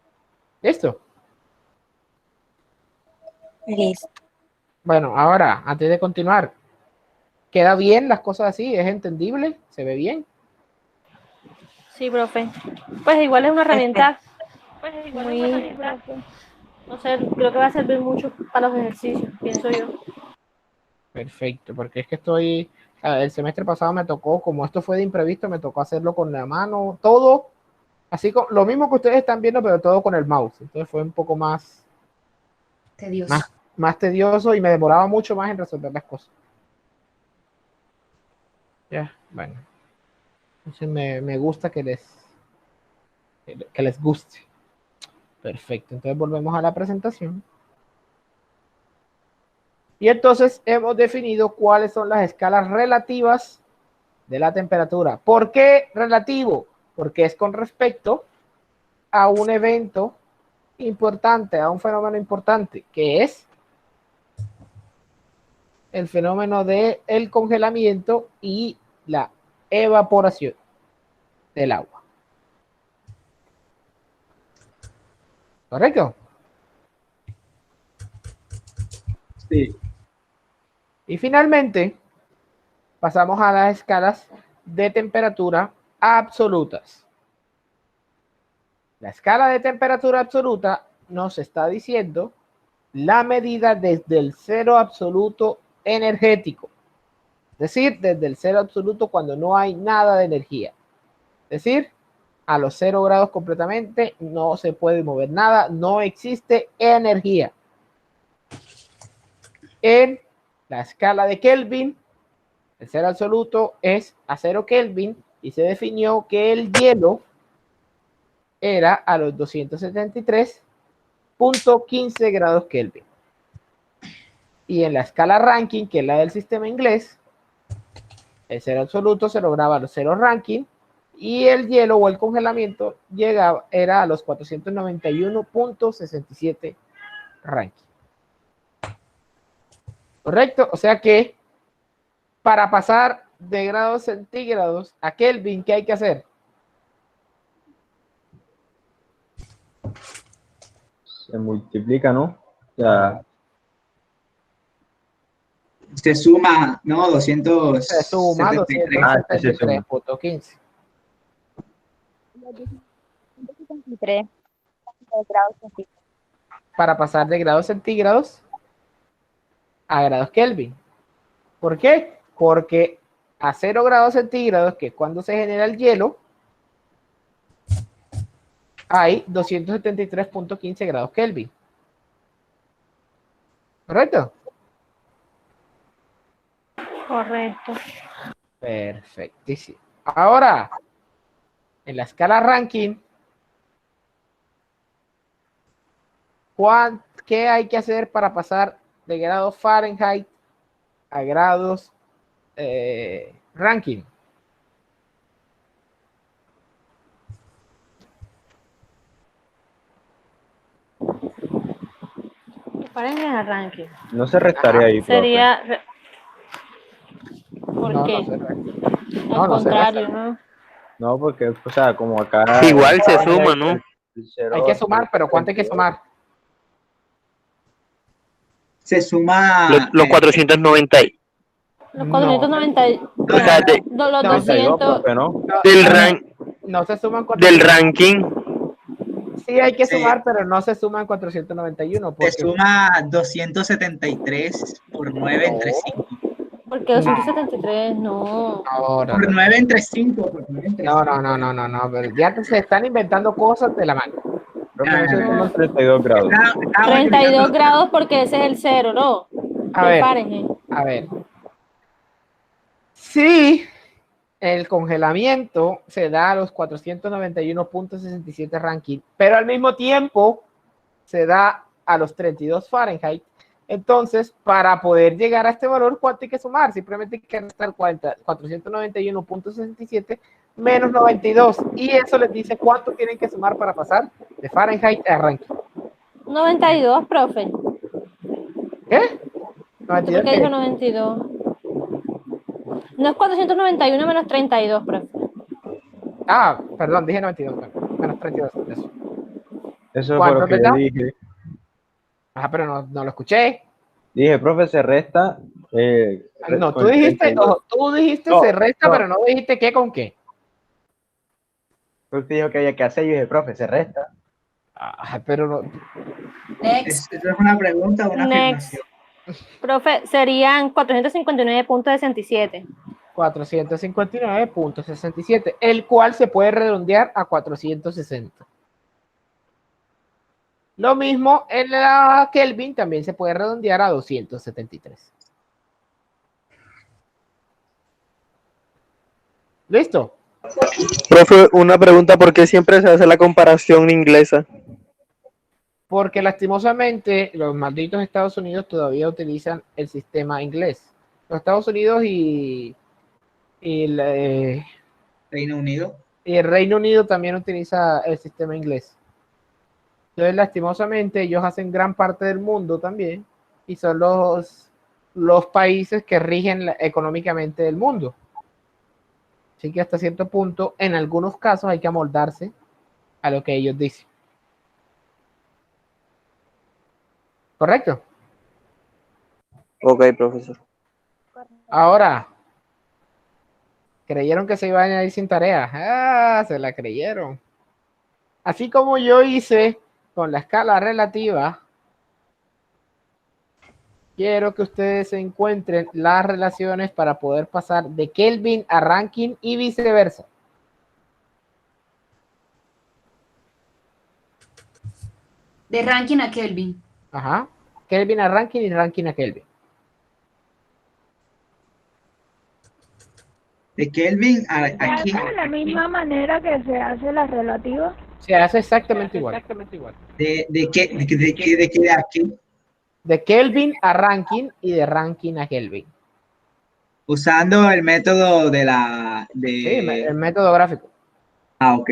¿Listo? Listo. Bueno, ahora, antes de continuar, ¿queda bien las cosas así? ¿Es entendible? ¿Se ve bien? Sí, profe. Pues igual es una herramienta muy... Profe. No sé, creo que va a servir mucho para los ejercicios, pienso yo. Perfecto, porque es que el semestre pasado me tocó, como esto fue de imprevisto, me tocó hacerlo con la mano, todo, así lo mismo que ustedes están viendo, pero todo con el mouse. Entonces fue un poco más Tedioso. más tedioso y me demoraba mucho más en resolver las cosas. Ya, bueno. Entonces me gusta que les guste. Perfecto, entonces volvemos a la presentación. Y entonces hemos definido cuáles son las escalas relativas de la temperatura. ¿Por qué relativo? Porque es con respecto a un evento importante, a un fenómeno importante, que es el fenómeno del congelamiento y la evaporación del agua. ¿Correcto? Sí. Y finalmente, pasamos a las escalas de temperatura absolutas. La escala de temperatura absoluta nos está diciendo la medida desde el cero absoluto energético. Es decir, desde el cero absoluto cuando no hay nada de energía. Es decir, a los 0 grados completamente no se puede mover nada, no existe energía. En la escala de Kelvin, el cero absoluto es a 0 Kelvin y se definió que el hielo era a los 273.15 grados Kelvin. Y en la escala Rankine, que es la del sistema inglés, el cero absoluto se lograba a los 0 Rankine y el hielo o el congelamiento era a los 491.67 Rankine. ¿Correcto? O sea que para pasar de grados centígrados a Kelvin, ¿qué hay que hacer? Se multiplica, ¿no? O sea, Se suma, ¿no? Se suma 273. 273.15. 273 grados centígrados. Para pasar de grados centígrados a grados Kelvin. ¿Por qué? Porque a 0 grados centígrados, que es cuando se genera el hielo, hay 273.15 grados Kelvin. ¿Correcto? Correcto. Perfectísimo. Ahora, en la escala Rankine, ¿qué hay que hacer para pasar de grados Fahrenheit a grados Rankine? Paren en el arranque. no se restaría ahí, profe. Sería. ¿Por No, qué? no se resta. Al No, no se contrario, resta. ¿no? No, porque, o sea, como acá... Igual se suma, ¿no? Hay que sumar, pero ¿cuánto hay que sumar? Se suma Los 490. Los 490. O sea, Los 32, 200. profe, ¿no? No se suman del ranking. Sí hay que Sí. sumar, pero no se suman 491. Se Porque suma 273 por 9 entre 5. Porque 273, no. Por 9 entre 5. Por 9 entre No, 5. no, pero ya se están inventando cosas de la mano. Profe, no se suman 32 grados. 32 grados porque ese es el cero, ¿no? A Del ver, Fahrenheit. a ver. Sí, el congelamiento se da a los 491.67 Rankine, pero al mismo tiempo se da a los 32 Fahrenheit. Entonces, para poder llegar a este valor, ¿cuánto hay que sumar? Simplemente hay que restar 491.67 menos 92. Y eso les dice cuánto tienen que sumar para pasar de Fahrenheit a Rankine. 92, profe. ¿Qué? ¿Por qué dijo 92? No es 491 menos 32, profe. Ah, perdón, dije 92. Menos 32. Eso fue ¿Cuánto lo que te yo da? dije. Ajá, pero no lo escuché. Dije, profe, se resta... No, con tú el dijiste 32. No, se No, resta, no. pero no dijiste qué con qué. Usted dijo que había que hacer y yo dije, profe, se resta. Ah, pero no. ¿Eso es una pregunta o una Next. afirmación? Profe, serían 459.67. 459.67, el cual se puede redondear a 460. Lo mismo en la Kelvin también se puede redondear a 273. ¿Listo? Profe, una pregunta, ¿por qué siempre se hace la comparación inglesa? Porque lastimosamente los malditos Estados Unidos todavía utilizan el sistema inglés. Los Estados Unidos y Reino Unido. el Reino Unido también utiliza el sistema inglés. Entonces, lastimosamente, ellos hacen gran parte del mundo también y son los países que rigen económicamente el mundo. Así que hasta cierto punto, en algunos casos, hay que amoldarse a lo que ellos dicen. ¿Correcto? Ok, profesor. Ahora, creyeron que se iban a ir sin tarea. Ah, se la creyeron. Así como yo hice con la escala relativa, quiero que ustedes encuentren las relaciones para poder pasar de Kelvin a Rankine y viceversa. De Rankine a Kelvin. Ajá. Kelvin a Rankine y Rankine a Kelvin. De Kelvin a ¿Se hace de la misma manera que se hace la relativa? Se hace exactamente igual. ¿De qué a qué? De Kelvin a Rankine y de Rankine a Kelvin. Usando el método de la... Sí, el método gráfico. Ah, ok.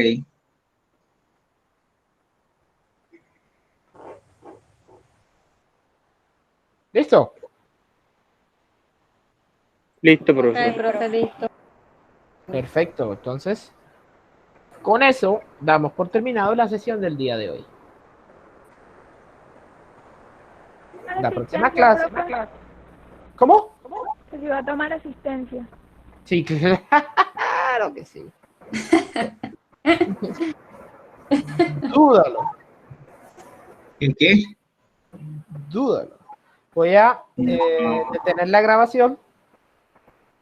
¿Listo? Listo, Ok, profesor. profe, listo. Perfecto. Entonces, con eso damos por terminado la sesión del día de hoy. La próxima clase. ¿Cómo? Que se iba a tomar asistencia. Sí, claro que sí. Dúdalo. ¿El qué? Dúdalo. Voy a detener la grabación.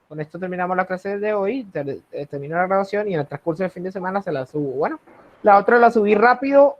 Con esto terminamos la clase de hoy. Termino la grabación y en el transcurso del fin de semana se la subo. Bueno, la otra la subí rápido